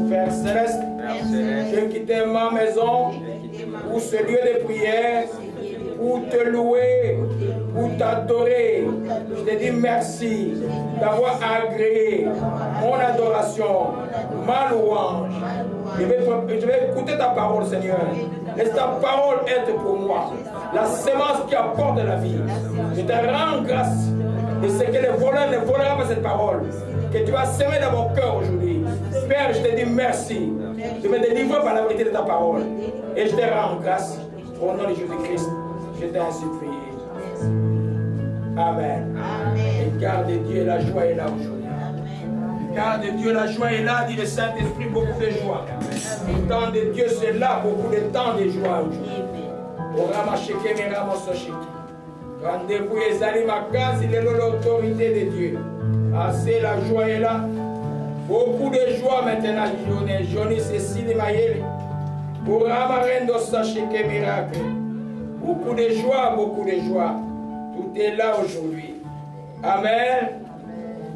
Père Céleste, je quittais ma maison pour ce lieu de prière, pour te louer, pour t'adorer. Je te dis merci d'avoir agréé mon adoration, ma louange. Je vais écouter ta parole, Seigneur. Laisse ta parole être pour moi la semence qui apporte la vie. Je te rends grâce de ce que les voleurs ne voleront pas cette parole que tu as semé dans mon cœur aujourd'hui. Père, je te dis merci. Je me délivre par la vérité de ta parole. Et je te rends grâce au nom de Jésus-Christ. Je t'ai ainsi prié. Amen. Et garde Dieu, la joie est là aujourd'hui. Garde Dieu, la joie est là, dit le Saint-Esprit, beaucoup de joie. Le temps de Dieu, c'est là, beaucoup de temps de joie aujourd'hui. Rendez-vous, Ezali Makas, il est l'autorité de Dieu. Assez, la joie est là. Beaucoup de joie maintenant, Johnny Cécile Mayele. Pour Ramarendo Sacheke Miracle. Beaucoup de joie, beaucoup de joie. Tout est là aujourd'hui. Amen.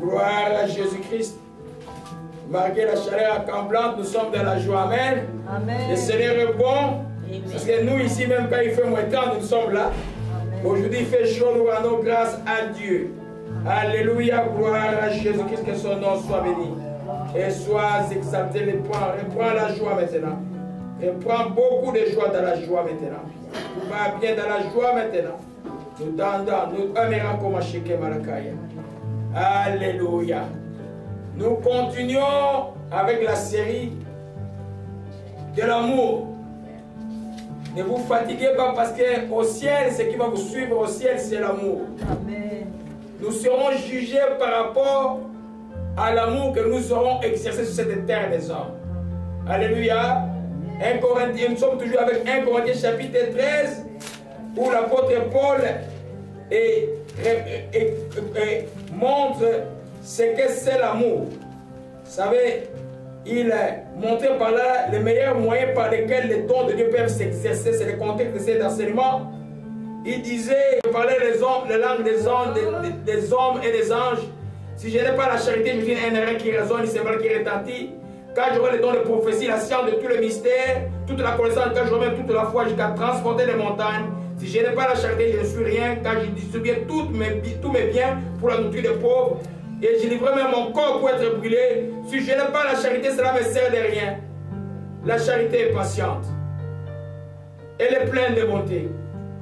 Gloire à Jésus-Christ. Malgré la chaleur accablante, nous sommes dans la joie. Amen. Amen. Le Seigneur est bon. Parce que nous, ici, même quand il fait moins temps, nous sommes là. Aujourd'hui, il fait chaud, nous rendons grâce à Dieu. Alléluia, gloire à Jésus-Christ, que son nom soit béni. Et sois exalté, reprends la joie maintenant. Reprends beaucoup de joie dans la joie maintenant. Tout va bien dans la joie maintenant. Nous tendons, nous aimons comme Sheke Malakaya. Alléluia. Nous continuons avec la série de l'amour. Ne vous fatiguez pas parce qu'au ciel, ce qui va vous suivre au ciel, c'est l'amour. Nous serons jugés par rapport à l'amour que nous aurons exercé sur cette terre des hommes. Alléluia. 1 Corinthiens, nous sommes toujours avec 1 Corinthiens chapitre 13, où l'apôtre Paul montre ce que c'est l'amour. Vous savez, il montrait par là les meilleurs moyens par lesquels les dons de Dieu peuvent s'exercer. C'est le contexte de cet enseignement. Il disait, il parlait les langues des hommes et des anges. Si je n'ai pas la charité, je dis un air qui résonne, il s'est qui retentit. Quand j'aurai les dons de prophétie, la science de tous les mystères, toute la connaissance, quand j'aurai toute la foi jusqu'à transporter les montagnes. Si je n'ai pas la charité, je ne suis rien. Quand je distribue tous mes biens pour la nourriture des pauvres, et je livre même mon corps pour être brûlé. Si je n'ai pas la charité, cela ne me sert de rien. La charité est patiente. Elle est pleine de bonté.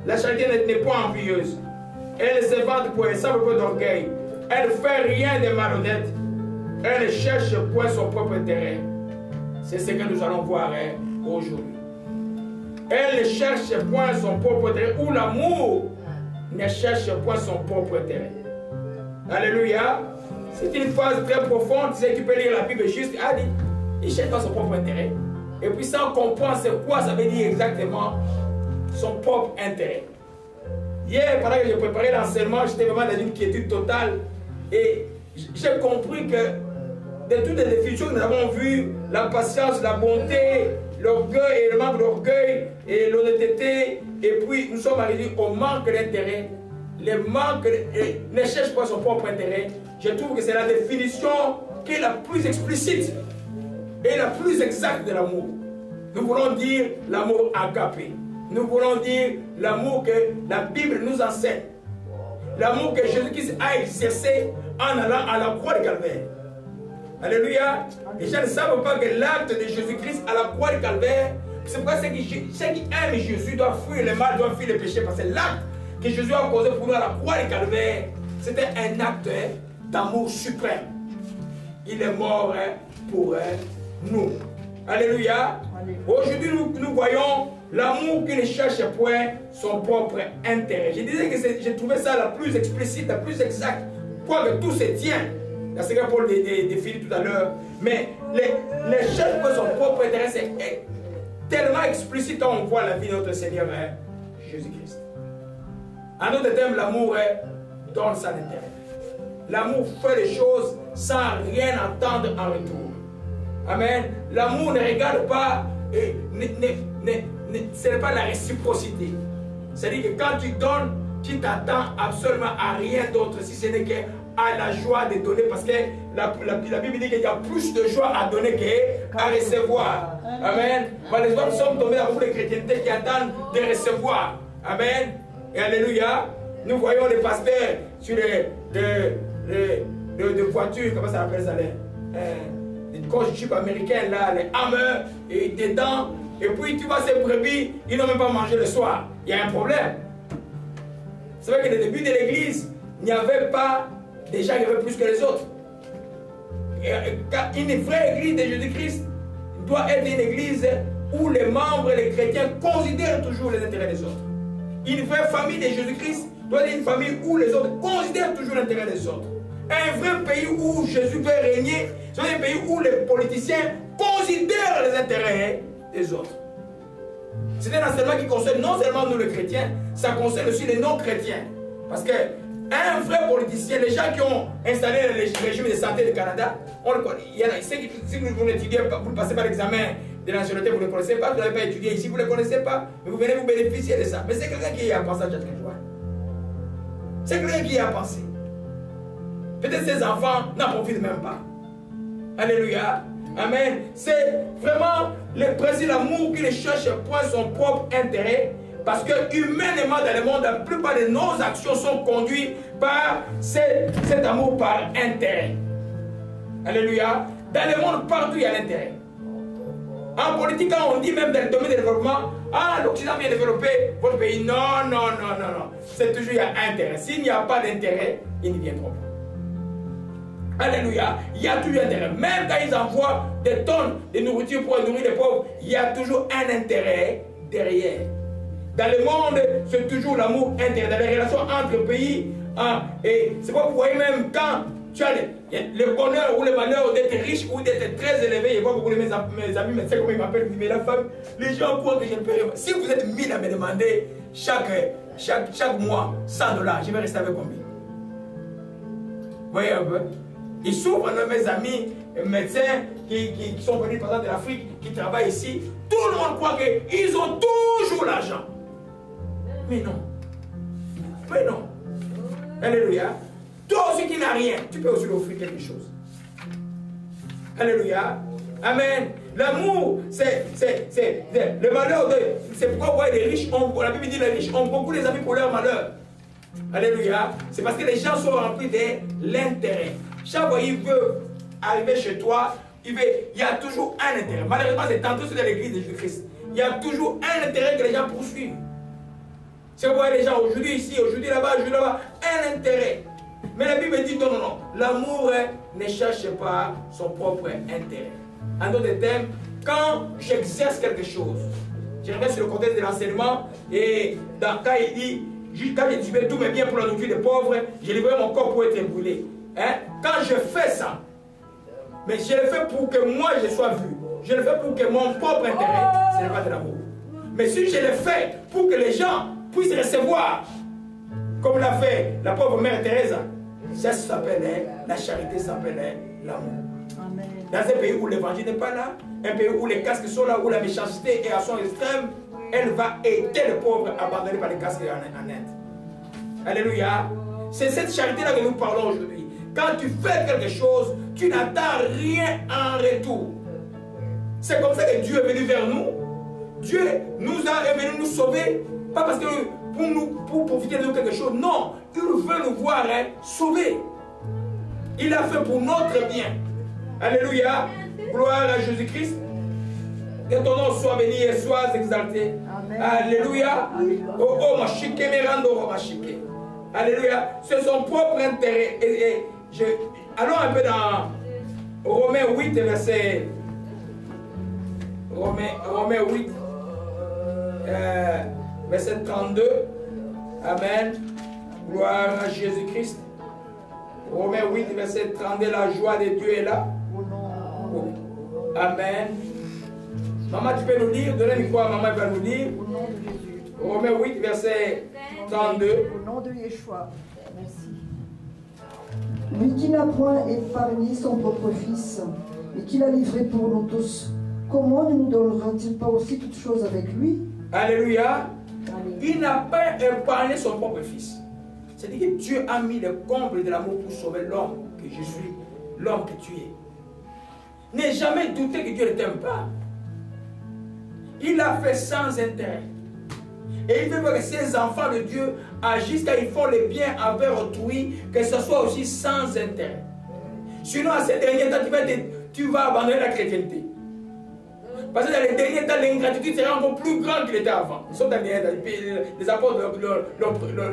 La charité n'est pas envieuse. Elle se vante pour un simple peu d'orgueil. Elle ne fait rien de malhonnête. Elle ne cherche point son propre intérêt. C'est ce que nous allons voir aujourd'hui. Elle ne cherche point son propre intérêt. Ou l'amour ne cherche point son propre intérêt. Alléluia. C'est une phase très profonde. Tu sais, tu peux lire la Bible juste. Ah, il ne cherche pas son propre intérêt. Et puis ça, on comprend c'est quoi ça veut dire exactement son propre intérêt. Hier, pendant que j'ai préparé l'enseignement, j'étais vraiment dans une quiétude totale. Et j'ai compris que de toutes les définitions que nous avons vues, la patience, la bonté, l'orgueil et le manque d'orgueil et l'honnêteté, et puis nous sommes arrivés au manque d'intérêt. Le manque ne cherche pas son propre intérêt. Je trouve que c'est la définition qui est la plus explicite et la plus exacte de l'amour. Nous voulons dire l'amour agapé. Nous voulons dire l'amour que la Bible nous enseigne. L'amour que Jésus-Christ a exercé en allant à la croix de Calvaire. Alléluia. Les gens ne savent pas que l'acte de Jésus-Christ à la croix de Calvaire, c'est pourquoi ceux qui aiment Jésus doivent fuir le mal, doivent fuir le péché. Parce que l'acte que Jésus a posé pour nous à la croix de Calvaire, c'était un acte d'amour suprême. Il est mort pour nous. Alléluia. Aujourd'hui, nous voyons l'amour qui ne cherche point son propre intérêt. Je disais que j'ai trouvé ça la plus explicite, la plus exacte, quoique tout se tient. La secrétaire Paul définit tout à l'heure. Mais ne cherche pas son propre intérêt, c'est tellement explicite quand on voit la vie de notre Seigneur Jésus-Christ. En d'autres termes, l'amour donne son intérêt. L'amour fait les choses sans rien attendre en retour. Amen. L'amour ne regarde pas, ce n'est pas la réciprocité. C'est-à-dire que quand tu donnes, tu t'attends absolument à rien d'autre si ce n'est qu'à la joie de donner. Parce que la Bible dit qu'il y a plus de joie à donner qu'à recevoir. Amen. Malheureusement, nous sommes tombés dans beaucoup de chrétienté qui attendent de recevoir. Amen. Et alléluia. Nous voyons les pasteurs sur les voitures, comment ça s'appelle ça, les coches jeep américaines, là, les Hammer, et dedans. Et puis tu vois ces brebis, ils n'ont même pas mangé le soir. Il y a un problème. C'est vrai que le début de l'église, il n'y avait pas des gens qui avaient plus que les autres. Une vraie église de Jésus-Christ doit être une église où les membres, les chrétiens considèrent toujours les intérêts des autres. Une vraie famille de Jésus-Christ doit être une famille où les autres considèrent toujours l'intérêt des autres. Un vrai pays où Jésus veut régner, c'est un pays où les politiciens considèrent les intérêts des autres. C'est un enseignement qui concerne non seulement nous les chrétiens, ça concerne aussi les non-chrétiens. Parce que un vrai politicien, les gens qui ont installé le régime de santé du Canada, on le connaît. Il y en a, si vous l'étudiez, vous ne passez pas l'examen de nationalité, vous ne le connaissez pas, vous n'avez pas étudié ici, vous ne le connaissez pas, mais vous venez vous bénéficier de ça. Mais c'est quelqu'un qui y a pensé à chaque jour. C'est quelqu'un qui y a pensé. Peut-être ses enfants n'en profitent même pas. Alléluia. Amen. C'est vraiment le président l'amour qui ne cherche point son propre intérêt. Parce que humainement dans le monde, la plupart de nos actions sont conduites par cet amour par intérêt. Alléluia. Dans le monde, partout, il y a l'intérêt. En politique, quand on dit même dans le domaine du développement, ah, l'Occident vient développer votre pays. Non, non, non, non, non. C'est toujours, il y a intérêt. S'il n'y a pas d'intérêt, ils ne viendront pas. Alléluia. Il y a toujours intérêt. Même quand ils envoient des tonnes de nourriture pour nourrir les pauvres, il y a toujours un intérêt derrière. Dans le monde, c'est toujours l'amour intérieur. Dans les relations entre pays, et c'est pourquoi vous voyez même quand tu as le bonheur ou le malheur d'être riche ou d'être très élevé. Je vois beaucoup de mes amis médecins, comment ils m'appellent, mais la femme, les gens croient que je ne peux rien. Si vous êtes 1000 à me demander chaque mois $100, je vais rester avec combien? Vous voyez un peu? Ils souffrent, mes amis médecins qui sont venus par exemple de l'Afrique, qui travaillent ici. Tout le monde croit qu'ils ont toujours l'argent. Mais non. Mais non. Alléluia. Toi aussi qui n'as rien, tu peux aussi lui offrir quelque chose. Alléluia. Amen. L'amour, c'est le malheur de... C'est pourquoi vous voyez les riches, la Bible dit les riches ont beaucoup les amis pour leur malheur. Alléluia. C'est parce que les gens sont remplis de l'intérêt. Chaque fois qu'il veut arriver chez toi, il y a toujours un intérêt. Malheureusement, c'est tantôt sur l'église de Jésus-Christ. Il y a toujours un intérêt que les gens poursuivent. Si vous voyez les gens aujourd'hui ici, aujourd'hui là-bas, un intérêt. Mais la Bible dit non, non, non. L'amour ne cherche pas son propre intérêt. En d'autres termes, quand j'exerce quelque chose, je reviens sur le contexte de l'enseignement, et quand il dit, quand j'ai distribué tous mes biens pour la nourriture des pauvres, j'ai livré mon corps pour être brûlé. Hein? Quand je fais ça, mais je le fais pour que moi je sois vu. Je le fais pour que mon propre intérêt, ce n'est pas de l'amour. Mais si je le fais pour que les gens puissent recevoir, comme l'a fait la pauvre mère Thérèse, ça s'appelle la charité, s'appelle l'amour. Dans un pays où l'évangile n'est pas là, un pays où les casques sont là, où la méchanceté est à son extrême, elle va aider les pauvres abandonnés par les casques en Inde. Alléluia. C'est cette charité-là que nous parlons aujourd'hui. Quand tu fais quelque chose, tu n'attends rien en retour. C'est comme ça que Dieu est venu vers nous. Dieu est venu nous sauver, pas parce que pour profiter de nous quelque chose. Non, il veut nous voir sauvés. Il l'a fait pour notre bien. Alléluia. Gloire à Jésus-Christ. Que ton nom soit béni et soit exalté. Amen. Alléluia. Oh, oh, ma chique, me rando, ma chique. Alléluia. C'est son propre intérêt. Allons un peu dans Romains 8, verset. Romains 8, verset 32. Amen. Gloire à Jésus-Christ. Romains 8, verset 32. La joie de Dieu est là. Amen. Maman, tu peux nous lire? Donnez le micro à maman, elle va nous lire. Au nom de Jésus. Romains 8, verset 32. Au nom de Yeshua. Merci. Lui qui n'a point épargné son propre fils, mais qui l'a livré pour nous tous, comment ne nous donnera-t-il pas aussi toutes choses avec lui? Alléluia. Il n'a pas épargné son propre fils. C'est-à-dire que Dieu a mis le comble de l'amour pour sauver l'homme que je suis, l'homme que tu es. N'aie jamais douté que Dieu ne t'aime pas. Il a fait sans intérêt. Et il veut que ces enfants de Dieu agissent quand ils font le bien envers autrui, que ce soit aussi sans intérêt. Sinon, à ces derniers temps, tu vas abandonner la chrétienté. Parce que dans les derniers temps, l'ingratitude sera encore plus grande qu'il était avant. Nous sommes dans les derniers temps. Les apôtres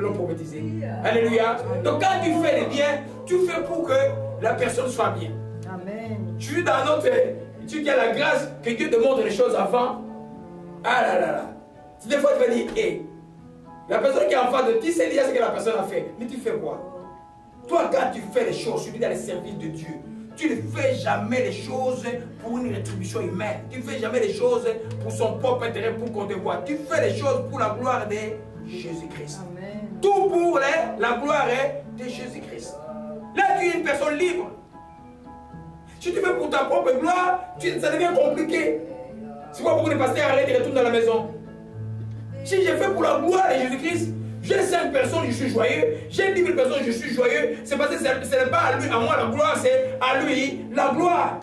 l'ont prophétisé. Alléluia. Donc quand tu fais le bien, tu fais pour que la personne soit bien. Amen. Tu es dans notre... Tu as la grâce que Dieu te montre les choses avant. Ah là là là. Des fois tu vas dire, hé, la personne qui est en face de toi, tu sais déjà ce que la personne a fait. Mais tu fais quoi? Toi, quand tu fais les choses, tu es dans le service de Dieu. Tu ne fais jamais les choses pour une rétribution humaine. Tu ne fais jamais les choses pour son propre intérêt, pour qu'on te voie. Tu fais les choses pour la gloire de Jésus-Christ. Tout pour la gloire de Jésus-Christ. Là, tu es une personne libre. Si tu fais pour ta propre gloire, ça devient compliqué. C'est pas pour les pasteurs arrêtent et retournent dans la maison. Si j'ai fait pour la gloire de Jésus-Christ, j'ai 5 personnes, je suis joyeux. J'ai 10 000 personnes, je suis joyeux. C'est parce que ce n'est pas à lui, à moi la gloire, c'est à lui la gloire.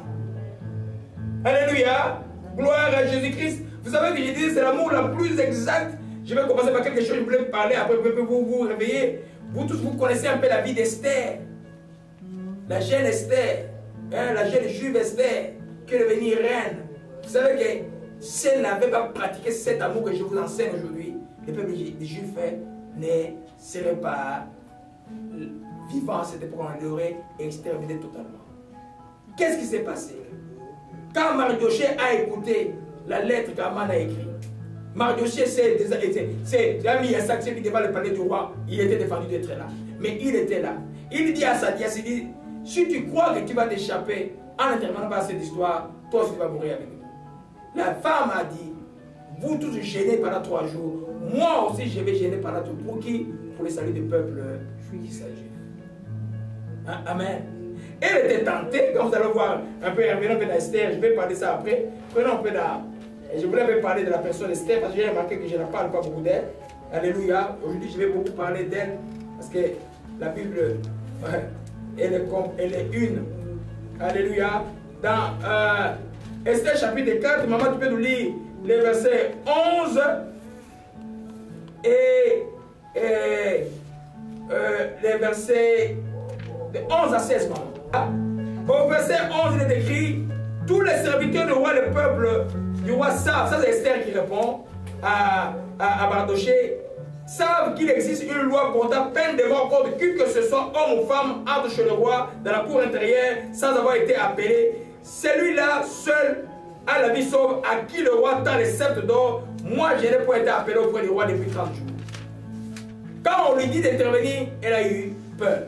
Alléluia. Gloire à Jésus-Christ. Vous savez que j'ai dit, c'est l'amour la plus exacte. Je vais commencer par quelque chose, je voulais parler, après vous vous réveiller. Vous tous, vous connaissez un peu la vie d'Esther. La jeune Esther, hein, la jeune juive Esther, qui est devenue reine. Vous savez que si elle n'avait pas pratiqué cet amour que je vous enseigne aujourd'hui, le peuple des Juifs ne serait pas vivant à cette époque, on l'aurait exterminé totalement. Qu'est-ce qui s'est passé? Quand Mardoché a écouté la lettre qu'Aman a écrite, Mardoché s'est mis à s'accepter devant le palais du roi, il était défendu d'être là. Mais il était là. Il dit à Sadias, il dit, si tu crois que tu vas t'échapper en n'intervenant pas à cette histoire, toi aussi tu vas mourir avec nous. La femme a dit, vous tous gênez pendant 3 jours, moi aussi je vais gêner pendant 3 jours. Pour qui? Pour le salut du peuple d'Israël. Hein? Amen. Elle était tentée, comme vous allez voir un peu, revenons un peu d'Esther, je vais parler ça après. Prenons un peu d'art. Et je voulais un peu parler de la personne Esther, parce que j'ai remarqué que je ne parle pas beaucoup d'elle. Alléluia. Aujourd'hui je vais beaucoup parler d'elle, parce que la Bible, elle est une. Alléluia. Dans Esther chapitre 4, maman, tu peux nous lire les versets 11 et les versets de 11 à 16, maman. Au verset 11, il est écrit, tous les serviteurs du roi, le peuple du roi savent, ça c'est Esther qui répond à Mardoché, savent qu'il existe une loi portant peine de mort contre qui que ce soit, homme ou femme, entre chez le roi, dans la cour intérieure, sans avoir été appelé. Celui-là seul a la vie sauve, à qui le roi tend les sceptres d'or. Moi, je n'ai pas été appelé auprès du roi depuis 30 jours. Quand on lui dit d'intervenir, elle a eu peur.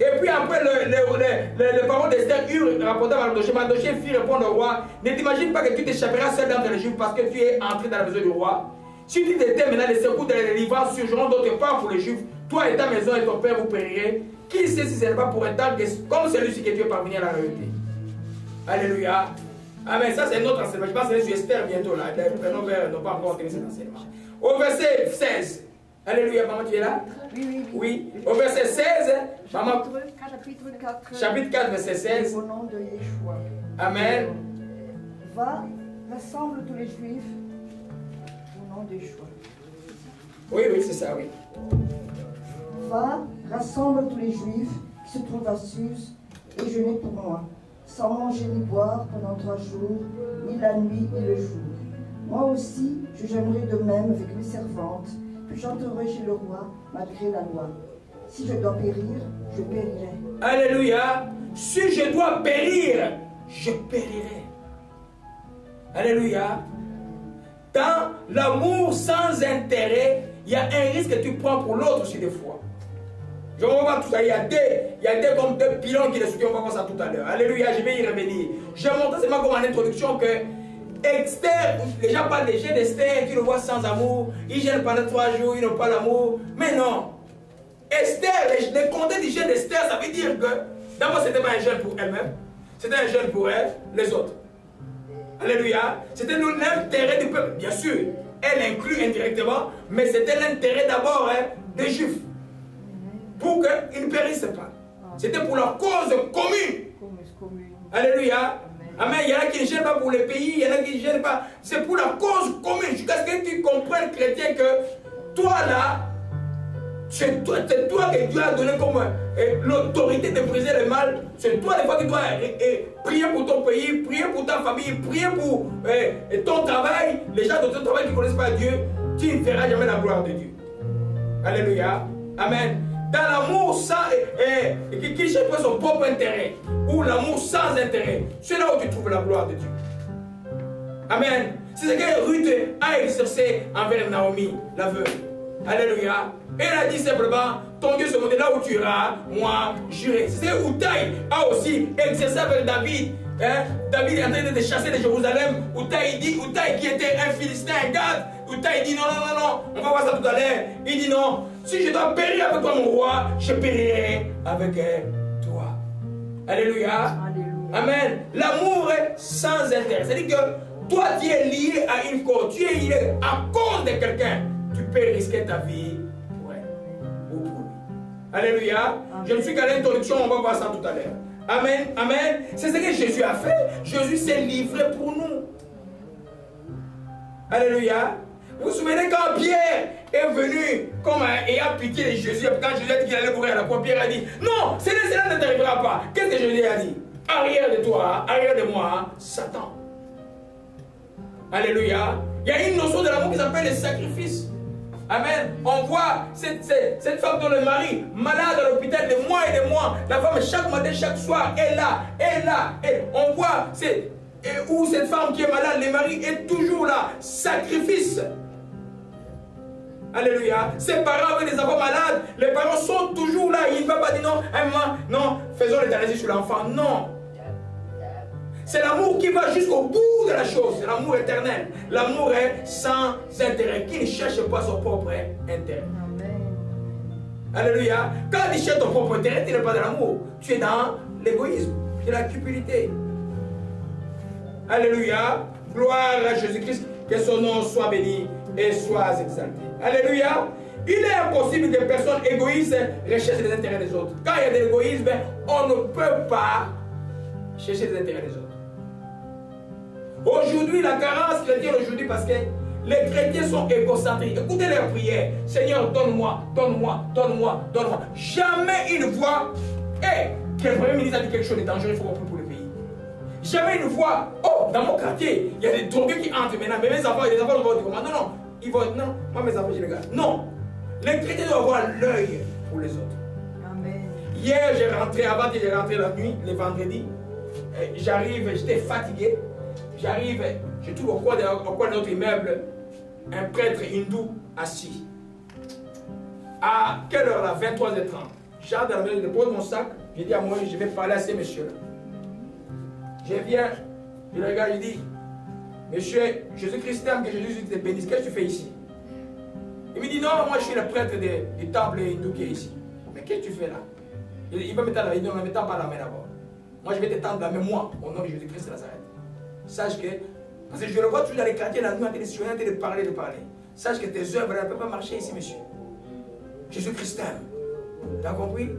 Et puis après, les paroles d'Esther eurent rapporté à Mardoché. Mardoché fit répondre au roi, ne t'imagine pas que tu t'échapperas seul d'entre les Juifs parce que tu es entré dans la maison du roi. Si tu t'étais maintenant, les secours de la délivrance surgiront d'autre part pour les Juifs. Toi et ta maison et ton père vous périrez. Qui sait si ce n'est pas pour un temps comme celui-ci que tu es parvenu à la réalité. Alléluia. Amen. Ça c'est notre enseignement. Je pense que c'est sur Esther bientôt là. Nos n'ont pas encore entendu cet enseignement. Au verset 16. Alléluia. Maman, tu es là? Oui. Au verset 16. Maman. Chapitre 4, verset 16. Au nom de Yeshua. Amen. Va, rassemble tous les Juifs. Au nom de Yeshua. Oui, c'est ça, oui. Va, rassemble tous les Juifs qui se trouvent à Suse et jeûnez pour moi, sans manger ni boire pendant 3 jours, ni la nuit ni le jour. Moi aussi, je jeûnerai de même avec mes servantes, puis j'entrerai chez le roi malgré la loi. Si je dois périr, je périrai. Alléluia. Si je dois périr, je périrai. Alléluia. Dans l'amour sans intérêt, il y a un risque que tu prends pour l'autre aussi des fois. Je vais voir tout ça. Il y a comme 2 pilons qui les soutiennent. On va voir ça tout à l'heure. Alléluia, je vais y revenir. Je vais montrer seulement comme en introduction que Esther, les gens parlent des jeunes d'Esther qui le voient sans amour. Ils gênent pendant 3 jours, ils n'ont pas l'amour. Mais non. Esther, les contes du jeune d'Esther, ça veut dire que d'abord, ce n'était pas un jeune pour elle-même. C'était un jeune pour elle, les autres. Alléluia. C'était l'intérêt du peuple. Bien sûr, elle inclut indirectement, mais c'était l'intérêt d'abord des Juifs. Pour qu'ils ne périssent pas. C'était pour la cause commune. Commune. Alléluia. Amen. Il y en a qui ne gênent pas pour les pays, il y en a qui ne gênent pas. C'est pour la cause commune. Jusqu'à ce que tu comprennes, chrétien, que toi là, c'est toi que Dieu a donné comme l'autorité de briser le mal. C'est toi des fois qui dois prier pour ton pays, prier pour ta famille, prier pour ton travail. Les gens de ton travail qui ne connaissent pas Dieu, tu ne verras jamais la gloire de Dieu. Alléluia. Amen. Dans l'amour sans qui cherche son propre intérêt, ou l'amour sans intérêt, c'est là où tu trouves la gloire de Dieu. Amen. C'est ce que Ruth a exercé envers Naomi, la veuve. Alléluia. Et elle a dit simplement, ton Dieu se montre là où tu iras, moi j'irai. C'est ce que Outaï a aussi exercé avec David. David est en train de chasser de Jérusalem. Outaï qui était un Philistin, un Gad. Outaï dit non, on va voir ça tout à l'heure. Il dit non, si je dois périr avec toi mon roi, je périrai avec toi. Alléluia. Amen. L'amour est sans intérêt. C'est-à-dire que toi tu es lié à une cause, tu es lié à cause de quelqu'un. Tu peux risquer ta vie pour elle ou pour lui. Alléluia. Amen. Je ne suis qu'à l'introduction, on va voir ça tout à l'heure. Amen. Amen. C'est ce que Jésus a fait. Jésus s'est livré pour nous. Alléluia. Vous vous souvenez quand Pierre est venu comme ayant pitié de Jésus, quand Jésus a dit qu'il allait mourir à la croix, Pierre a dit non, cela ne t'arrivera pas. Qu'est-ce que Jésus a dit? Arrière de toi, arrière de moi, Satan. Alléluia. Il y a une notion de l'amour qui s'appelle le sacrifice. Amen. On voit cette femme dont le mari, malade à l'hôpital de mois et de mois. La femme, chaque matin, chaque soir, est là. Et on voit où cette femme qui est malade, le mari est toujours là. Sacrifice. Alléluia. Ses parents avec des enfants malades, les parents sont toujours là. Il ne va pas dire non, non, faisons l'éternité sur l'enfant. Non. C'est l'amour qui va jusqu'au bout de la chose. C'est l'amour éternel. L'amour est sans intérêt. Qui ne cherche pas son propre intérêt. Amen. Alléluia. Quand tu cherches ton propre intérêt, tu n'es pas dans l'amour. Tu es dans l'égoïsme. Tu es dans la cupidité. Alléluia. Gloire à Jésus-Christ. Que son nom soit béni et soit exalté. Alléluia. Il est impossible que personne égoïste recherche les intérêts des autres. Quand il y a de l'égoïsme, on ne peut pas chercher les intérêts des autres. Aujourd'hui, la carence chrétienne aujourd'hui, parce que les chrétiens sont égocentriques. Écoutez leurs prières. Seigneur, donne-moi, donne-moi, donne-moi, donne-moi. Jamais une voix, que le Premier ministre a dit quelque chose de dangereux, il faut prier pour le pays. Jamais une voix, oh, dans mon quartier, il y a des drogués qui entrent maintenant, mais mes enfants, les enfants vont dire comment? Non, non, ils vont, non, moi mes enfants, je les garde. Non, les chrétiens doivent avoir l'œil pour les autres. Amen. Hier, j'ai rentré, avant que j'ai rentré la nuit, le vendredi, j'arrive, j'étais fatigué. J'arrive, je trouve au coin de notre immeuble un prêtre hindou assis. À quelle heure là? 23h30. J'entre dans la maison, je pose mon sac, je dis à moi, je vais parler à ces messieurs-là. Je viens, je le regarde, je dis, monsieur, Jésus-Christ t'aime, que Jésus te bénisse, qu'est-ce que tu fais ici? Il me dit, non, moi je suis le prêtre du temple hindou qui est ici. Mais qu'est-ce que tu fais là? Il va me tendre la main, ne me tend pas la main d'abord. Moi je vais te tendre la main, moi, au nom de Jésus-Christ de Nazareth. Sache que, parce que je le vois toujours dans les quartiers, la nuit, en train de parler, de parler. Sache que tes œuvres ne peuvent pas marcher ici, monsieur. Jésus-Christ t'aime. Tu as compris?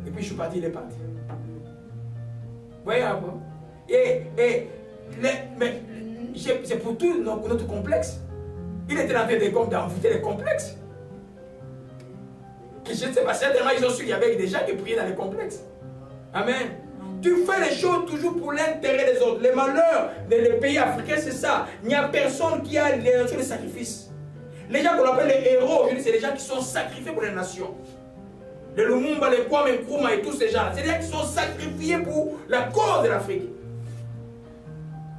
Et puis je suis parti, il est parti. Vous voyez un peu? Mais c'est pour tout notre complexe. Il était en train d'envoûter les complexes. Et je ne sais pas, certainement ils ont su qu'il y avait des gens qui priaient dans les complexes. Amen. Tu fais les choses toujours pour l'intérêt des autres. Les malheurs des pays africains, c'est ça. Il n'y a personne qui a les nations de sacrifice. Les gens qu'on appelle les héros, je dis, c'est les gens qui sont sacrifiés pour les nations. Les Lumumba, les Kwame Nkrumah et tous ces gens-là. C'est les gens qui sont sacrifiés pour la cause de l'Afrique.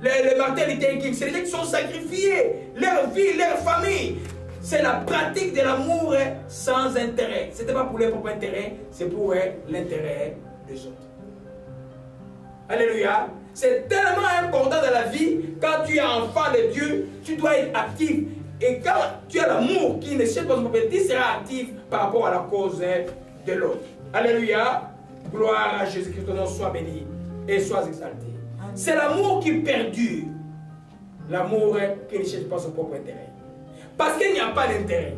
Les Martin Luther King, c'est les gens qui sont sacrifiés. Leur vie, leur famille. C'est la pratique de l'amour sans intérêt. Ce n'était pas pour leur propre intérêt, c'est pour l'intérêt des autres. Alléluia. C'est tellement important dans la vie. Quand tu es enfant de Dieu, tu dois être actif. Et quand tu as l'amour qui ne cherche pas son propre, tu seras actif par rapport à la cause de l'autre. Alléluia. Gloire à Jésus-Christ, ton nom soit béni et soit exalté. C'est l'amour qui perdure. L'amour qui ne cherche pas son propre intérêt. Parce qu'il n'y a pas d'intérêt.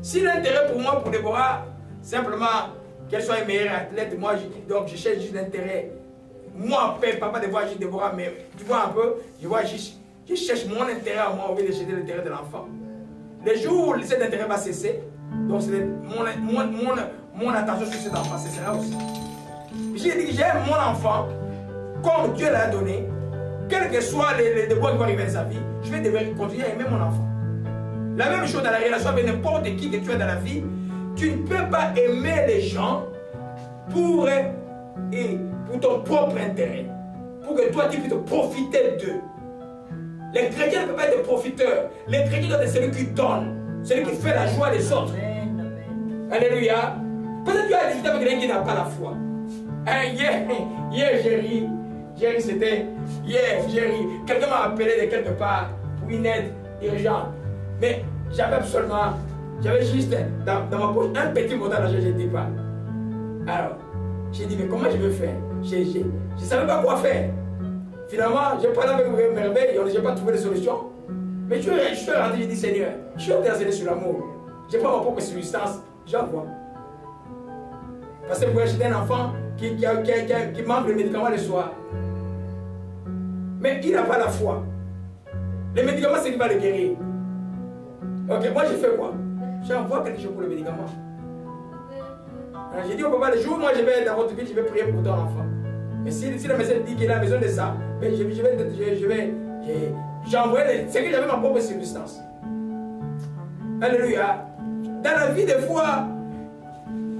Si l'intérêt pour moi, pour Déborah, simplement qu'elle soit une meilleure athlète. Moi, donc je cherche juste l'intérêt. Moi, père, papa, de voir juste Déborah, mais tu vois un peu, je cherche mon intérêt à moi au lieu de chercher l'intérêt de l'enfant. Le jour où cet intérêt va cesser, donc mon attention sur cet enfant cessera aussi. J'ai dit que j'aime mon enfant comme Dieu l'a donné, quels que soient les déboires qui vont arriver dans sa vie, je vais devoir continuer à aimer mon enfant. La même chose dans la relation avec n'importe qui que tu as dans la vie, tu ne peux pas aimer les gens pour ton propre intérêt, pour que toi tu puisses profiter d'eux. Les chrétiens ne peuvent pas être profiteurs. Les chrétiens doivent être celui qui donne, celui qui fait la joie des autres. Alléluia. Peut-être que tu as discuté avec quelqu'un qui n'a pas la foi. Hier j'ai ri. Hier c'était. Hier j'ai ri. Quelqu'un m'a appelé de quelque part pour une aide urgente. Mais j'avais absolument. J'avais juste dans ma poche un petit montant d'argent, je ne dis pas. Alors, j'ai dit, mais comment je vais faire? Je ne savais pas quoi faire. Finalement, j'ai parlé avec merveille, je n'ai pas trouvé de solution. Mais je suis rentré, j'ai dit, Seigneur, je suis intéressé sur l'amour. Je n'ai pas ma propre substance, j'envoie. Parce que pour j'étais un enfant qui manque de médicaments le soir. Mais il n'a pas la foi. Les médicaments, c'est qui va le guérir. Ok, moi j'ai fait quoi? J'envoie quelque chose pour le médicament. J'ai dit au papa, le jour où moi je vais dans votre vie, je vais prier pour ton enfant. Mais si le médecin dit qu'il a besoin de ça, ben j'ai envoyé, c'est que j'avais ma propre substance. Alléluia. Dans la vie des fois,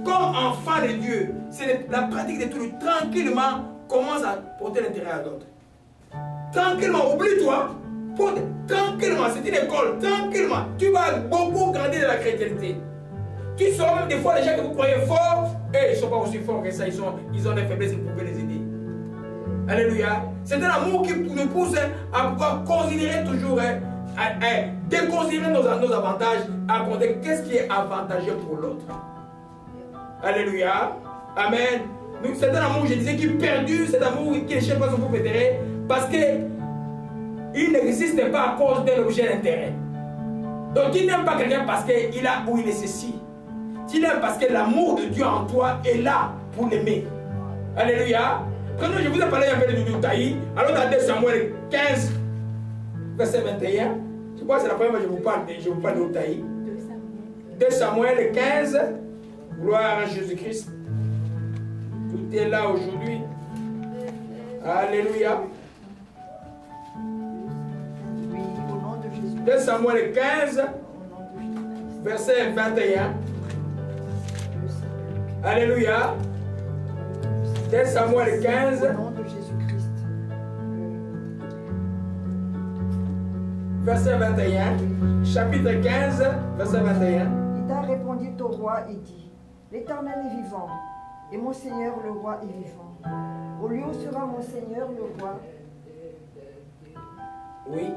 comme enfant de Dieu, c'est la pratique de tout. Tranquillement, commence à porter l'intérêt à d'autres. Tranquillement, oublie-toi. Tranquillement, c'est une école. Tranquillement, tu vas beaucoup grandir dans la chrétienté. Tu sauras même des fois les gens que vous croyez forts, ils ne sont pas aussi forts que ça, ils ont des faiblesses et vous pouvez les aider. Alléluia. C'est un amour qui nous pousse à pouvoir considérer toujours, déconsidérer nos avantages, à compter qu'est-ce qui est avantageux pour l'autre. Alléluia. Amen. C'est un amour, je disais, qui est perdu, c'est un amour qui ne cherche pas son propre intérêt, parce qu'il n'existe pas à cause d'un objet d'intérêt. Donc il n'aime pas quelqu'un parce qu'il a ou il est ceci. Tu l'aimes parce que l'amour de Dieu en toi est là pour l'aimer. Alléluia. Quand je vous ai parlé un peu de Taï, alors dans 2 Samuel 15, verset 21, je crois que c'est la première fois que je vous parle de Taï. 2 Samuel 15, gloire à Jésus-Christ. Tout est là aujourd'hui. Alléluia. Oui, au nom de Jésus. 2 Samuel 15, verset 21. Alléluia. 2 Samuel 15. Au nom de Jésus-Christ. Verset 21. Chapitre 15, verset 21. Ida répondit au roi et dit, l'Éternel est vivant, et mon Seigneur le roi est vivant. Au lieu où sera mon Seigneur le roi. Oui.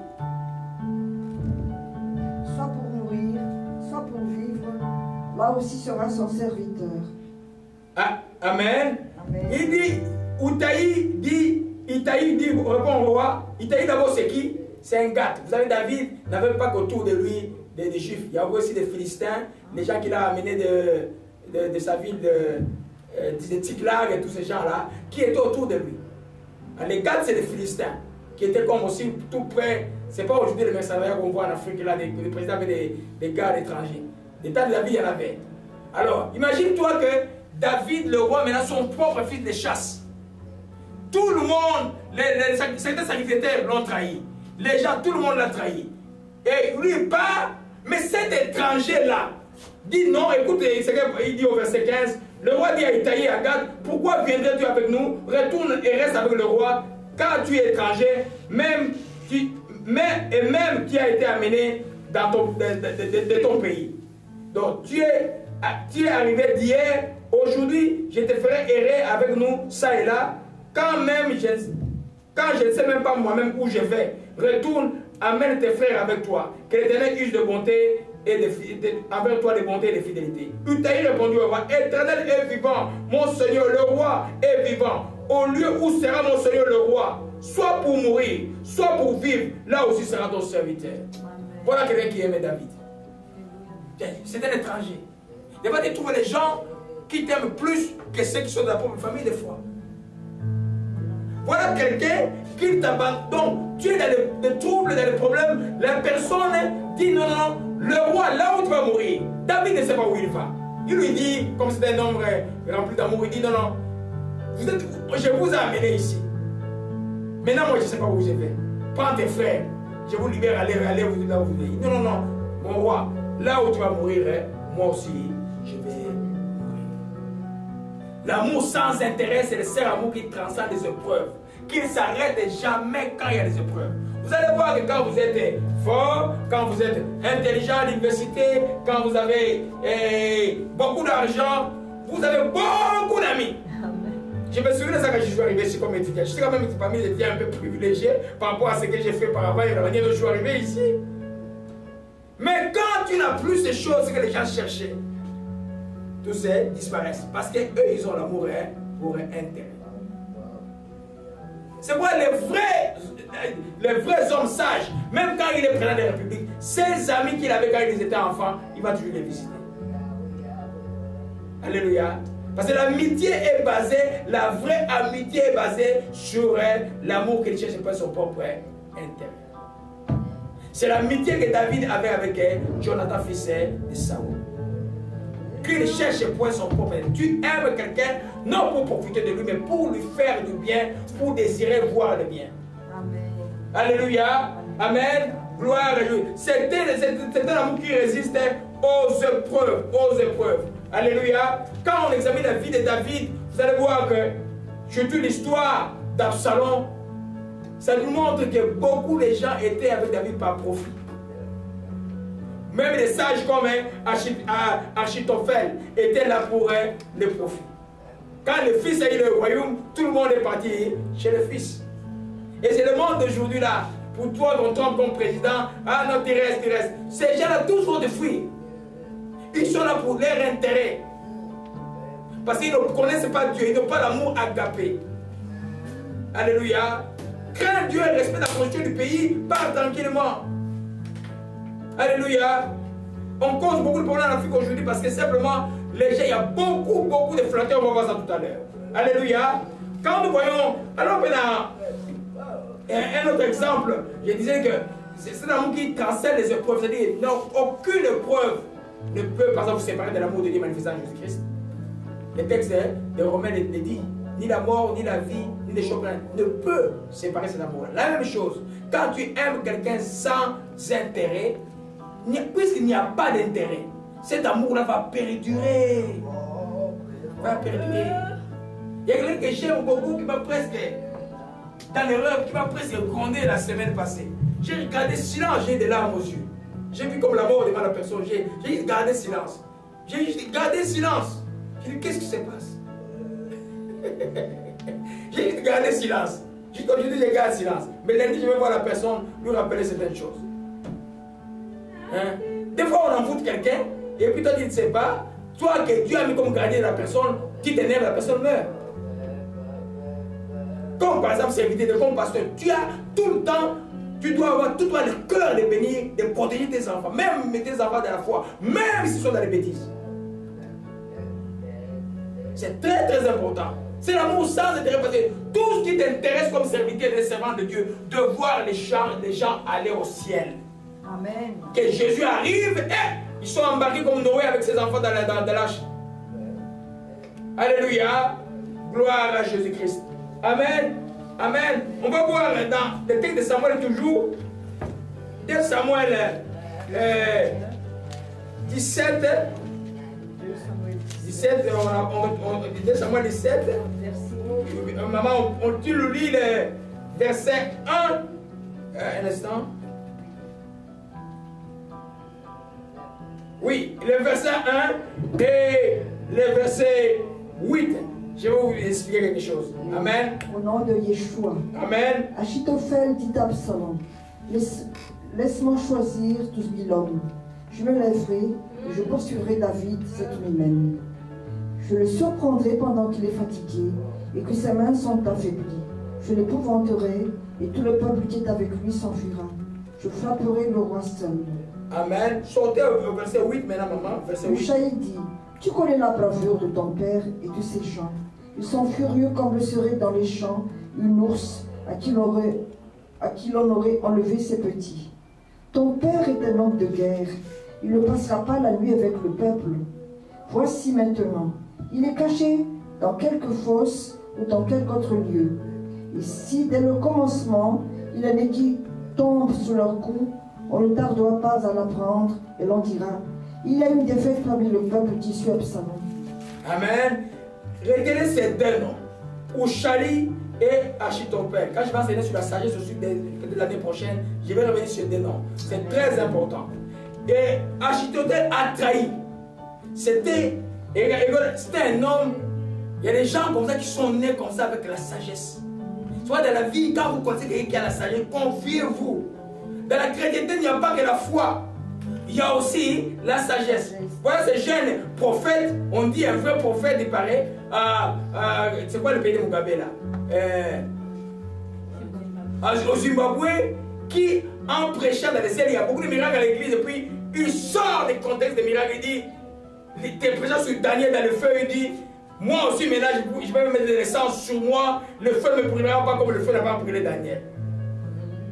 Soit pour mourir, soit pour vivre, là aussi sera son serviteur. Ah, amen. Amen. Il dit, Itaï dit, répond au roi. Itaï d'abord c'est qui? C'est un gars. Vous savez, David n'avait pas qu'autour de lui des Juifs. Il y avait aussi des Philistins, les gens qu'il a amenés de sa ville de Ticlag et tous ces gens-là, qui étaient autour de lui. Les Gades, c'est les Philistins, qui étaient comme aussi tout près. C'est pas aujourd'hui les mercenaires qu'on voit en Afrique, là, les présidents avaient des Gades étrangers. Des temps de David, il y en avait. Alors, imagine-toi que David, le roi, maintenant son propre fils de chasse. Tout le monde, certains sacrificateurs l'ont trahi. Les gens, tout le monde l'a trahi. Et lui, il part, mais cet étranger-là dit non, écoute, il dit au verset 15, le roi dit à Itaï et à Gad, pourquoi viendrais-tu avec nous? Retourne et reste avec le roi, car tu es étranger, même qui a été amené de ton pays. Donc, tu es arrivé d'hier. Aujourd'hui, je te ferai errer avec nous, ça et là, quand je ne sais même pas moi-même où je vais. Retourne, amène tes frères avec toi. Que l'Éternel use de bonté et envers toi de bonté et de fidélité. Utaï répondit au roi, Éternel est vivant, mon Seigneur le roi est vivant. Au lieu où sera mon Seigneur le roi, soit pour mourir, soit pour vivre, là aussi sera ton serviteur. Voilà quelqu'un qui aimait David. C'est un étranger. Il va trouver les gens qui t'aiment plus que ceux qui sont de la propre famille des fois. Voilà quelqu'un qui t'abandonne. Tu es dans les troubles, dans les problèmes. La personne dit non, non, le roi, là où tu vas mourir. David ne sait pas où il va. Il lui dit, comme c'est un homme rempli d'amour, il dit non, non, je vous ai amené ici. Maintenant, moi, je ne sais pas où je vais. Prends tes frères, je vous libère, allez là où vous allez. Non, non, non, mon roi, là où tu vas mourir, moi aussi, je vais mourir. L'amour sans intérêt, c'est le seul amour qui transcende les épreuves, qui ne s'arrête jamais quand il y a des épreuves. Vous allez voir que quand vous êtes fort, quand vous êtes intelligent à l'université, quand vous avez beaucoup d'argent, vous avez beaucoup d'amis. Je me souviens de ça quand je suis arrivé ici comme étudiant. Je suis quand même une famille d'étudiants un peu privilégiée par rapport à ce que j'ai fait par avant et la manière dont je suis arrivé ici. Mais quand tu n'as plus ces choses que les gens cherchaient, tous ces disparaissent. Parce qu'eux, ils ont l'amour pour un intérêt. C'est pourquoi les vrais hommes sages, même quand il est président de la République, ses amis qu'il avait quand ils étaient enfants, il va toujours les visiter. Alléluia. Parce que l'amitié est basée, la vraie amitié est basée sur l'amour qu'il cherche pour son propre intérêt. C'est l'amitié que David avait avec Jonathan, fils de Saoul. Qu'il cherche pour son propre intérêt. Tu aimes quelqu'un, non pour profiter de lui, mais pour lui faire du bien, pour désirer voir le bien. Amen. Alléluia. Amen. Gloire à Dieu. C'était un amour qui résistait aux épreuves. Aux épreuves. Alléluia. Quand on examine la vie de David, vous allez voir que, surtout l'histoire d'Absalom, ça nous montre que beaucoup de gens étaient avec David par profit. Même les sages comme Achitophel étaient là pour le profit. Quand le fils a eu le royaume, tout le monde est parti chez le fils. Et c'est le monde d'aujourd'hui là. Pour toi, ton Trump comme président, ah non, tu restes. Ces gens-là, tous vont te fuir. Ils sont là pour leur intérêt. Parce qu'ils ne connaissent pas Dieu, ils n'ont pas l'amour agapé. Alléluia. Crains Dieu et respecte la constitution du pays, parle tranquillement. Alléluia. On cause beaucoup de problèmes en Afrique aujourd'hui parce que simplement, les gens, il y a beaucoup de flatteurs, on va voir ça tout à l'heure. Alléluia. Quand nous voyons, alors maintenant, un autre exemple, je disais que c'est l'amour qui transcende les épreuves, c'est-à-dire, non, aucune épreuve ne peut, par exemple, vous séparer de l'amour de Dieu manifesté en Jésus-Christ. Le texte de Romains le dit, ni la mort, ni la vie, ni les choses ne peut séparer cet amour. La même chose, quand tu aimes quelqu'un sans intérêt, puisqu'il n'y a pas d'intérêt, cet amour-là va perdurer. Va perdurer. Il y a quelqu'un que j'aime beaucoup qui m'a presque, dans l'erreur, qui m'a presque grondé la semaine passée. J'ai regardé silence, j'ai des larmes aux yeux. J'ai vu comme la mort devant la personne, j'ai juste gardé silence. J'ai juste gardé silence. J'ai dit, qu'est-ce qui se passe? J'ai juste gardé silence. Juste aujourd'hui, je garde silence. Mais lundi, je vais voir la personne, lui rappeler certaines choses. Hein? Des fois, on envoûte quelqu'un, et puis toi, tu ne sais pas. Toi, que Dieu a mis comme gardien de la personne, tu t'énerves, la personne meurt. Comme par exemple, serviteur de comme pasteur, tu as tout le temps, tu dois avoir tout le cœur de bénir, de protéger tes enfants, même tes enfants de la foi, même s'ils sont dans les bêtises. C'est très important. C'est l'amour sans intérêt parce que tout ce qui t'intéresse comme serviteur et servant de Dieu, de voir les gens aller au ciel. Amen. Que Jésus arrive et ils sont embarqués comme Noé avec ses enfants dans l'arche. Alléluia. Gloire à Jésus-Christ. Amen. Amen. On va voir dans le texte de Samuel toujours. De Samuel 17. 17, Samuel 17. Maman, tu le lis le verset 1. Un instant. Oui, le verset 1 et le verset 8. Je vais vous expliquer quelque chose. Amen. Au nom de Yeshua. Amen. Achitophel dit à Absalom, laisse-moi choisir 12 000 hommes. Je me lèverai et je poursuivrai David cette nuit même. Je le surprendrai pendant qu'il est fatigué et que ses mains sont affaiblies. Je l'épouvanterai et tout le peuple qui est avec lui s'enfuira. Je frapperai le roi seul. Amen. Sortez au verset 8 maintenant, maman. Verset 8. Hushai dit, Tu connais la bravure de ton père et de ses gens. Ils sont furieux comme le serait dans les champs une ours à qui l'on aurait enlevé ses petits. Ton père est un homme de guerre. Il ne passera pas la nuit avec le peuple. Voici maintenant, il est caché dans quelque fosse ou dans quelque autre lieu. Et si dès le commencement, il y en a qui tombent sous leur coup, on ne tardera pas à l'apprendre et l'on dira, il y a une défaite parmi le peuple qui suit Absalom. Amen. Regardez ces deux noms, Ushali et Achitophel. Quand je vais enseigner sur la sagesse de l'année prochaine, je vais revenir sur deux noms. C'est très important. Et Achitophel a trahi. C'était un homme. Il y a des gens comme ça qui sont nés comme ça avec la sagesse. Soit dans la vie, quand vous connaissez quelqu'un qui a la sagesse, confiez-vous. Dans la chrétienté, il n'y a pas que la foi. Il y a aussi la sagesse. Voilà ces jeunes prophètes, on dit un vrai prophète, il paraît. C'est quoi le pays de Mugabe là? Au Zimbabwe, qui en prêchant dans les ciels, il y a beaucoup de miracles à l'église, et puis il sort des contextes des miracles, il dit, il était prêchant sur Daniel dans le feu, il dit, moi aussi maintenant je vais mettre de l'essence sur moi, le feu ne me brûlera pas comme le feu n'a pas brûlé Daniel.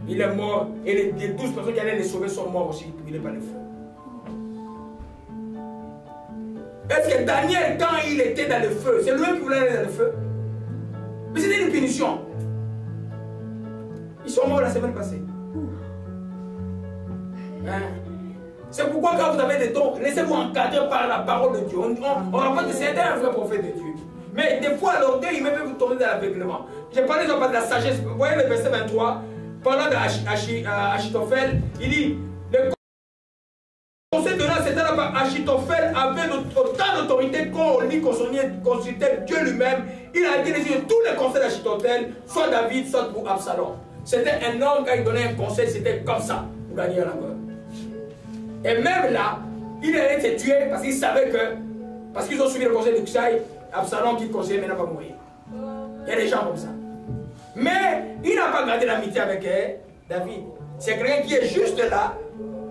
Il est mort, et les 12 personnes qui allaient les sauver sont morts aussi, brûlés par le feu. Est-ce que Daniel, quand il était dans le feu, c'est lui qui voulait aller dans le feu? Mais c'était une punition. Ils sont morts la semaine passée. Hein? C'est pourquoi quand vous avez des dons, laissez-vous encadrer par la parole de Dieu. On rapporte que c'était un vrai prophète de Dieu. Mais des fois, l'orgueil, il peut vous tomber dans l'aveuglement. J'ai parlé de la sagesse. Vous voyez le verset 23, parlant d'Achitophel, il dit, le conseil donné à cet homme, Achitophel avait autant d'autorité qu'on lui consultait Dieu lui-même. Il a dit tous les conseils d'Achitophel, soit David, soit pour Absalom. C'était un homme, quand il donnait un conseil, c'était comme ça, pour gagner la guerre. Et même là, il allait être tué parce qu'il savait que, parce qu'ils ont suivi le conseil de Kushai, Absalom qui conseillait maintenant va mourir. Il y a des gens comme ça. Mais il n'a pas gardé l'amitié avec David. C'est quelqu'un qui est juste là,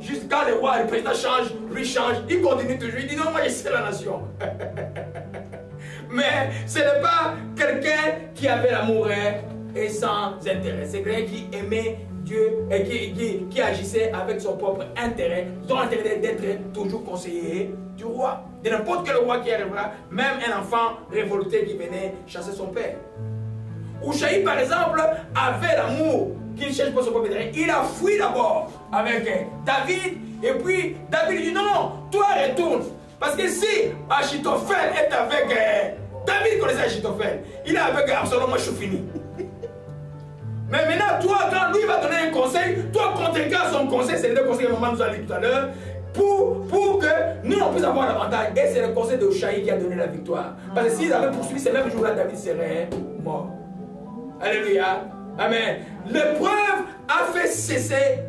juste quand le roi, le président change, lui change, il continue toujours, il dit non, moi je sais la nation. Mais ce n'est pas quelqu'un qui avait l'amour et sans intérêt. C'est quelqu'un qui aimait Dieu et qui agissait avec son propre intérêt, son intérêt d'être toujours conseiller du roi. De n'importe quel roi qui arrivera, même un enfant révolté qui venait chasser son père. Ushaï, par exemple, avait l'amour qu'il ne cherche pas son propre intérêt. Il a fui d'abord avec David, et puis David dit non, toi retourne. Parce que si Achitophel est avec David connaissait Achitophel, il est avec Absalom, moi je suis fini. Mais maintenant, toi, quand lui va donner un conseil, toi, contre-cas son conseil, c'est le conseil que maman nous a dit tout à l'heure, pour que nous, on puisse avoir l'avantage. Et c'est le conseil de Ushaï qui a donné la victoire. Parce que s'ils avaient poursuivi ces mêmes jours-là, David serait mort. Alléluia. Amen. L'épreuve a fait cesser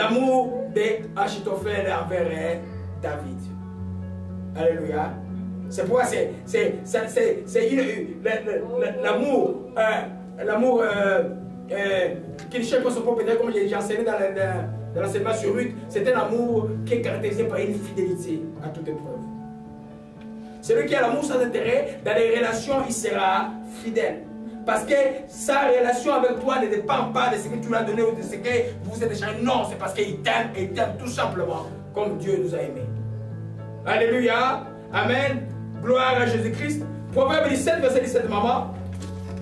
l'amour d'Achitophel envers David. Alléluia. C'est pourquoi c'est l'amour qui ne cherche pas son propre intérêt, comme j'ai enseigné dans l'enseignement sur Ruth. C'est un amour qui est caractérisé par une fidélité à toute épreuve. Celui qui a l'amour sans intérêt, dans les relations, il sera fidèle. Parce que sa relation avec toi ne dépend pas de ce que tu lui as donné ou de ce que vous êtes échangé. Non, c'est parce qu'il t'aime et il t'aime tout simplement comme Dieu nous a aimés. Alléluia. Amen. Gloire à Jésus-Christ. Proverbe 17, verset 17, maman.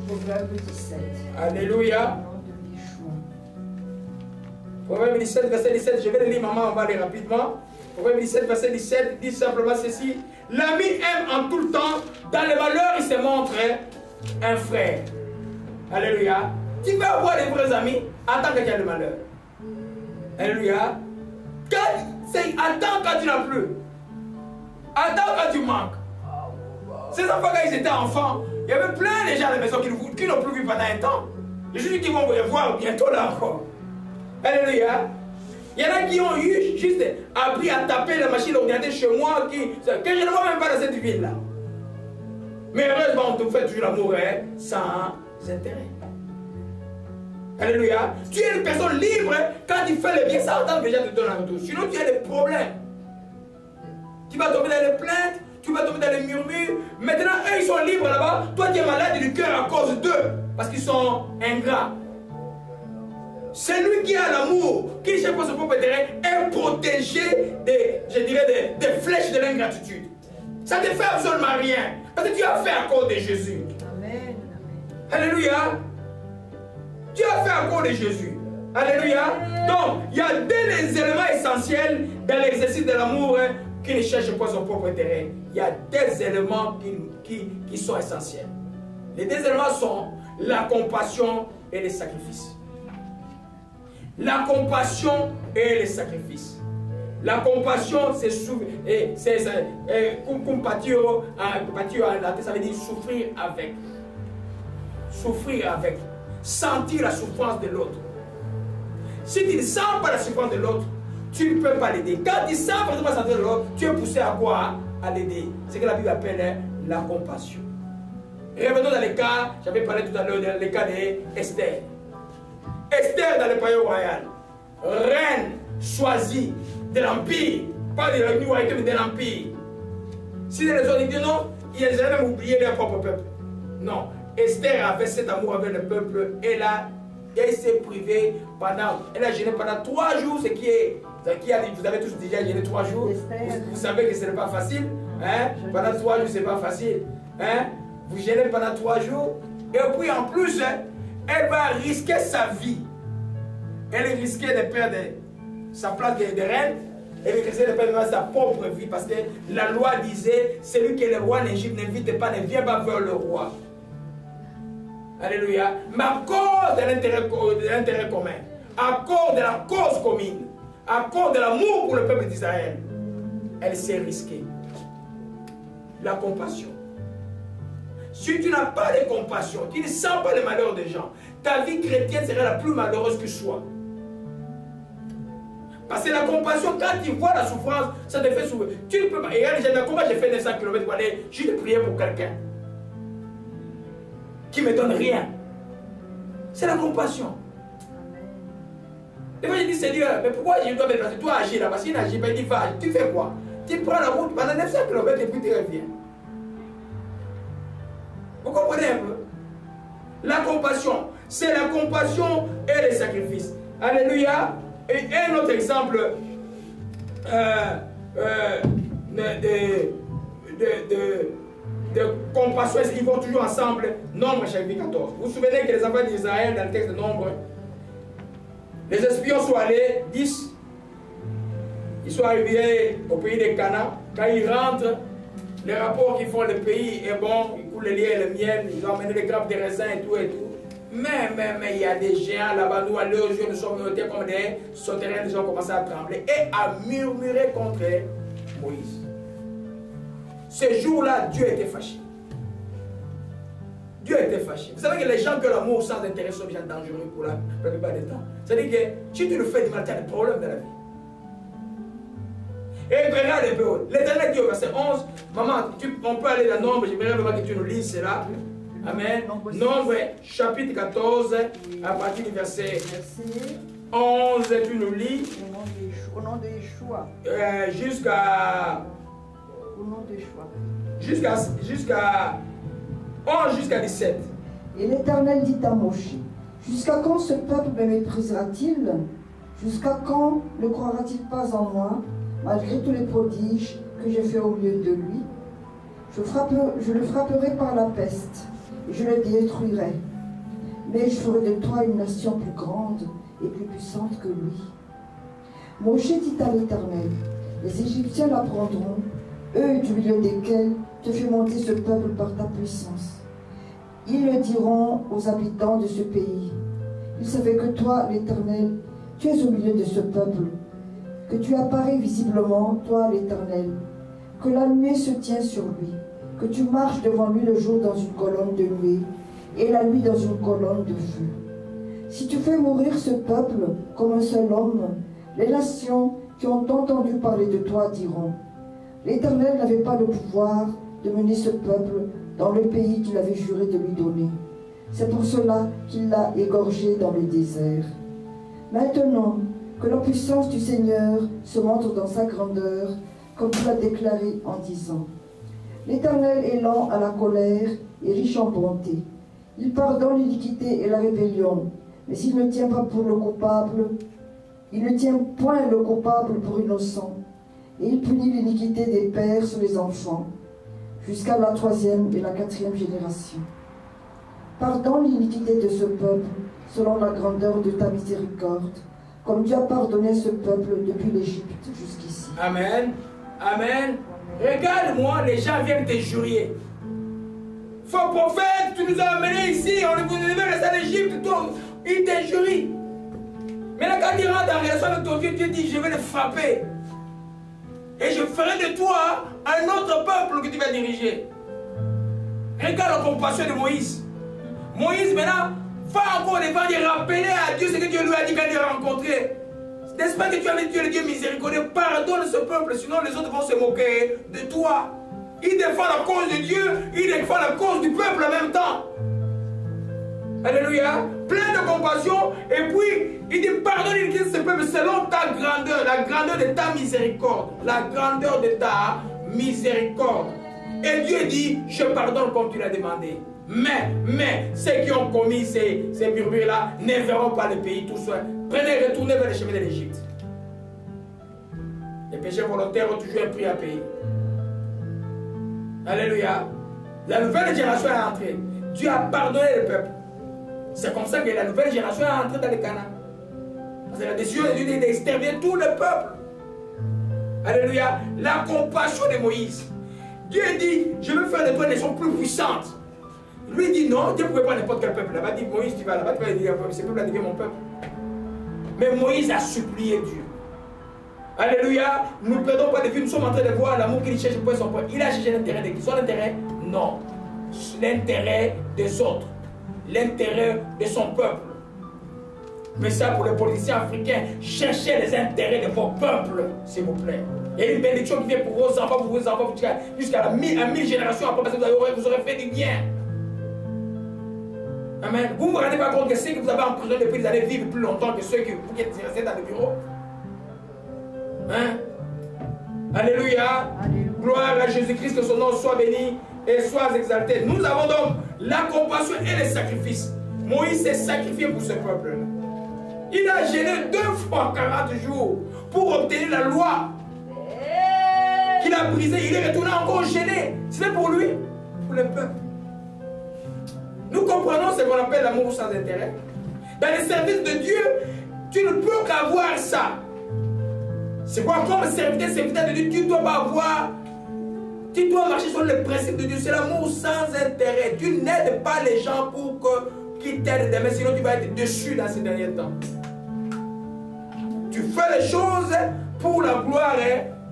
Proverbe 17. Alléluia. Proverbe 17, verset 17. Je vais le lire, maman, on va aller rapidement. Proverbe 17, verset 17 dit simplement ceci. L'ami aime en tout le temps. Dans le malheur, il se montre un frère. Alléluia. Tu peux avoir des vrais amis en tant que tu as le malheur. Alléluia. Attends quand tu n'as plus. Attends quand tu manques. Ces enfants, quand ils étaient enfants, il y avait plein de gens à la maison qui n'ont plus vu pendant un temps. Je suis qui vont vous voir bientôt là encore. Alléluia. Il y en a qui ont eu juste appris à taper la machine d'ordinateur chez moi, que je ne vois même pas dans cette ville-là. Mais heureusement, on te fait toujours l'amour sans intérêt. Alléluia. Tu es une personne libre quand tu fais le bien, ça entend que les gens te donnent un retour. Sinon, tu as des problèmes. Tu vas tomber dans les plaintes, tu vas tomber dans les murmures. Maintenant, eux, ils sont libres là-bas. Toi, tu es malade du cœur à cause d'eux. Parce qu'ils sont ingrats. Celui qui a l'amour, qui cherche pas son propre intérêt, est protégé des, je dirais, des flèches de l'ingratitude. Ça ne te fait absolument rien. Parce que tu as fait à cause de Jésus. Amen. Alléluia. Tu as fait à cause de Jésus. Alléluia. Donc, il y a des éléments essentiels dans l'exercice de l'amour qui ne cherchent pas son propre intérêt. Il y a des éléments qui sont essentiels. Les deux éléments sont la compassion et les sacrifices. La compassion et les sacrifices. La compassion, c'est compatir en latin, ça veut dire souffrir avec. Souffrir avec. Sentir la souffrance de l'autre. Si tu ne sens pas la souffrance de l'autre, tu ne peux pas l'aider. Quand tu sens vraiment la souffrance de l'autre, tu es poussé à quoi? À l'aider. C'est ce que la Bible appelle la compassion. Revenons dans les cas, j'avais parlé tout à l'heure dans les cas d'Esther. Esther dans le palais royal, reine choisie de l'empire, pas de la royauté mais de l'empire. Si les autres disent non, ils avaient même oublié leur propre peuple. Non, Esther avait cet amour avec le peuple et là, elle s'est privée pendant, elle a gêné pendant 3 jours, ce qui a dit, vous avez tous déjà gêné 3 jours. Vous savez que ce n'est pas facile. Hein? Pendant 3 jours, ce n'est pas facile. Hein? Vous gênez pendant 3 jours. Et puis en plus, elle va risquer sa vie. Elle risquait de perdre sa place de reine. Elle risquait de perdre sa propre vie. Parce que la loi disait, celui qui est le roi n'invite pas, ne vient pas vers le roi. Alléluia. Mais à cause de l'intérêt commun, à cause de la cause commune, à cause de l'amour pour le peuple d'Israël, elle s'est risquée. La compassion. Si tu n'as pas de compassion, tu ne sens pas le malheur des gens, ta vie chrétienne sera la plus malheureuse que soit. Parce que la compassion, quand tu vois la souffrance, ça te fait souffrir. Tu ne peux pas. Et regarde, comment j'ai fait 900 km pour aller juste prier pour quelqu'un qui ne me donne rien. C'est la compassion. Des fois, je dis, Seigneur, mais pourquoi je dois me déplacer? Toi, agis là, parce qu'il n'agit pas, il dit, va, tu fais quoi? Tu prends la route pendant 900 km et puis tu reviens. Vous comprenez un peu? La compassion, c'est la compassion et les sacrifices. Alléluia. Et un autre exemple de compassion, ils vont toujours ensemble. Nombre chapitre 14. Vous vous souvenez que les enfants d'Israël, dans le texte de Nombre, les espions sont allés, 10. Ils sont arrivés au pays de Canaan. Quand ils rentrent, les rapports qu'ils font, le pays est bon, ils coulent le lait et le miel, ils ont amené les grappes de raisin et tout et tout. Mais il y a des géants là-bas, nous à leurs yeux, nous sommes notés comme des sauterelles, les gens ont commencé à trembler et à murmurer contre Moïse. Ce jour-là, Dieu était fâché. Dieu était fâché. Vous savez que les gens qui ont l'amour sans intérêt sont des gens dangereux pour la plupart du temps. C'est-à-dire que si tu le fais du mal, tu as des problèmes dans la vie. Et regarde un peu, l'Éternel dit au verset 11, maman, on peut aller dans Nombre, j'aimerais vraiment que tu nous lises cela. Amen. Nombre chapitre 14, à partir du verset 11, tu nous lis. Au nom de Yeshua. Jusqu'à. Au nom de Yeshua. Jusqu'à 11 jusqu'à 17. Et l'Éternel dit à Moshe, jusqu'à quand ce peuple me méprisera-t-il? Jusqu'à quand ne croira-t-il pas en moi, malgré tous les prodiges que j'ai faits au milieu de lui? Je le frapperai par la peste, et je le détruirai. Mais je ferai de toi une nation plus grande et plus puissante que lui. Moshe dit à l'Éternel, les Égyptiens l'apprendront, eux du milieu desquels tu fais monter ce peuple par ta puissance. Ils le diront aux habitants de ce pays. Ils savaient que toi, l'Éternel, tu es au milieu de ce peuple, que tu apparais visiblement, toi, l'Éternel, que la nuée se tient sur lui, que tu marches devant lui le jour dans une colonne de nuée et la nuit dans une colonne de feu. Si tu fais mourir ce peuple comme un seul homme, les nations qui ont entendu parler de toi diront, l'Éternel n'avait pas le pouvoir de mener ce peuple dans le pays qu'il avait juré de lui donner. C'est pour cela qu'il l'a égorgé dans le désert. Maintenant que la puissance du Seigneur se montre dans sa grandeur, comme tu l'as déclaré en disant: L'Éternel est lent à la colère et riche en bonté. Il pardonne l'iniquité et la rébellion, mais s'il ne tient pas pour le coupable, il ne tient point le coupable pour innocent, et il punit l'iniquité des pères sur les enfants, jusqu'à la 3e et la 4e génération. Pardonne l'iniquité de ce peuple, selon la grandeur de ta miséricorde, comme tu as pardonné ce peuple depuis l'Égypte jusqu'ici. Amen. Amen. Regarde-moi, les gens viennent te jurer. Faux prophète, tu nous as amenés ici, on devait rester en Égypte, il t'injurie. Mais là, quand il rentre en relation avec ton Dieu, Dieu dit: je vais le frapper. Et je ferai de toi un autre peuple que tu vas diriger. Regarde la compassion de Moïse. Moïse, maintenant, va encore devant et rappeler à Dieu ce que Dieu lui a dit quand il l'a rencontré. N'est-ce pas que tu avais dit, le Dieu miséricordieux, pardonne ce peuple, sinon les autres vont se moquer de toi. Il défend la cause de Dieu, il défend la cause du peuple en même temps. Alléluia. Plein de compassion. Et puis, il dit: pardonne ce peuple selon ta grandeur, la grandeur de ta miséricorde. La grandeur de ta miséricorde. Et Dieu dit: je pardonne comme tu l'as demandé. Mais, ceux qui ont commis ces murmures-là ne verront pas le pays tout seul. Prenez, retournez vers les chemins de l'Égypte. Les péchés volontaires ont toujours un prix à payer. Alléluia. La nouvelle génération est entrée. Dieu a pardonné le peuple. C'est comme ça que la nouvelle génération est entrée dans le Canaan. Parce que la décision de Dieu est d'exterminer tout le peuple. Alléluia. La compassion de Moïse. Dieu dit: je veux faire de toi une nation plus puissante. Lui dit non, Dieu ne pouvait pas n'importe quel peuple. Là-bas, dit: Moïse, tu vas là-bas, tu vas dire: ce peuple-là devient mon peuple. Mais Moïse a supplié Dieu. Alléluia. Nous ne perdons pas de vue, nous sommes en train de voir l'amour qu'il cherche pour son peuple. Il a cherché l'intérêt de qui? Son intérêt? Non. L'intérêt des autres. L'intérêt de son peuple. Mais ça, pour les politiciens africains, cherchez les intérêts de vos peuples, s'il vous plaît. Et une bénédiction qui vient pour vos enfants, jusqu'à 1000 générations après, parce que vous aurez fait du bien. Amen. Vous ne vous rendez pas compte que ceux que vous avez emprisonnés depuis des années vivent plus longtemps que ceux qui êtes restés dans le bureau? Hein? Alléluia. Alléluia. Gloire à Jésus-Christ, que son nom soit béni et soit exalté. Nous avons donc la compassion et le sacrifice. Moïse s'est sacrifié pour ce peuple-là. Il a gêné 2 fois 40 jours pour obtenir la loi qu'il a brisée. Il est retourné encore gêné. C'était pour lui, pour le peuple. Nous comprenons ce qu'on appelle l'amour sans intérêt. Dans le service de Dieu, tu ne peux qu'avoir ça. C'est quoi comme serviteur de Dieu? Tu dois pas avoir. Tu dois marcher sur le principe de Dieu. C'est l'amour sans intérêt. Tu n'aides pas les gens pour qu'ils t'aident demain, sinon tu vas être déçu dans ces derniers temps. Tu fais les choses pour la gloire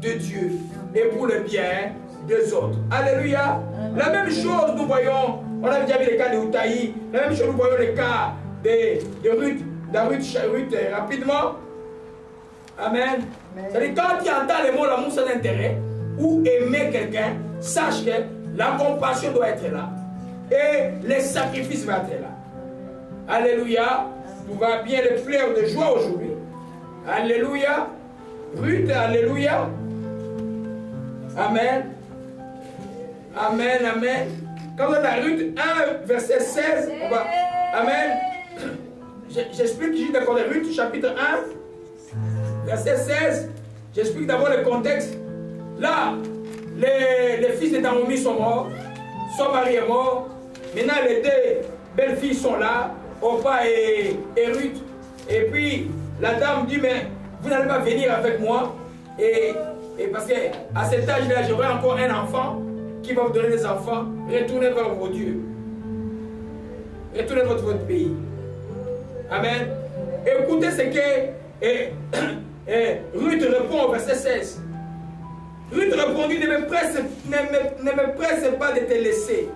de Dieu et pour le bien des autres. Alléluia. La même chose nous voyons. On a déjà vu le cas de Utaï. La même chose, nous voyons le cas de Ruth. Ruth, rapidement. Amen. C'est-à-dire, quand tu entends le mot l'amour sans intérêt ou aimer quelqu'un, sache que la compassion doit être là. Et les sacrifices vont être là. Alléluia. Nous va bien le fleur de joie aujourd'hui. Alléluia. Ruth, alléluia. Amen. Amen, amen. Quand on a Ruth 1, verset 16, on va... Amen. J'explique juste d'abord Ruth, chapitre 1, verset 16. J'explique d'abord le contexte. Là, les fils de Naomi sont morts. Son mari est mort. Maintenant, les 2 belles-filles sont là, Orpa et Ruth. Et puis, la dame dit: mais vous n'allez pas venir avec moi. Et parce qu'à cet âge-là, j'aurai encore un enfant qui va vous donner des enfants. Retournez vers vos dieux. Retournez vers votre pays. Amen. Écoutez ce que Ruth répond au verset 16. Ruth répondit: ne me presse pas de te laisser,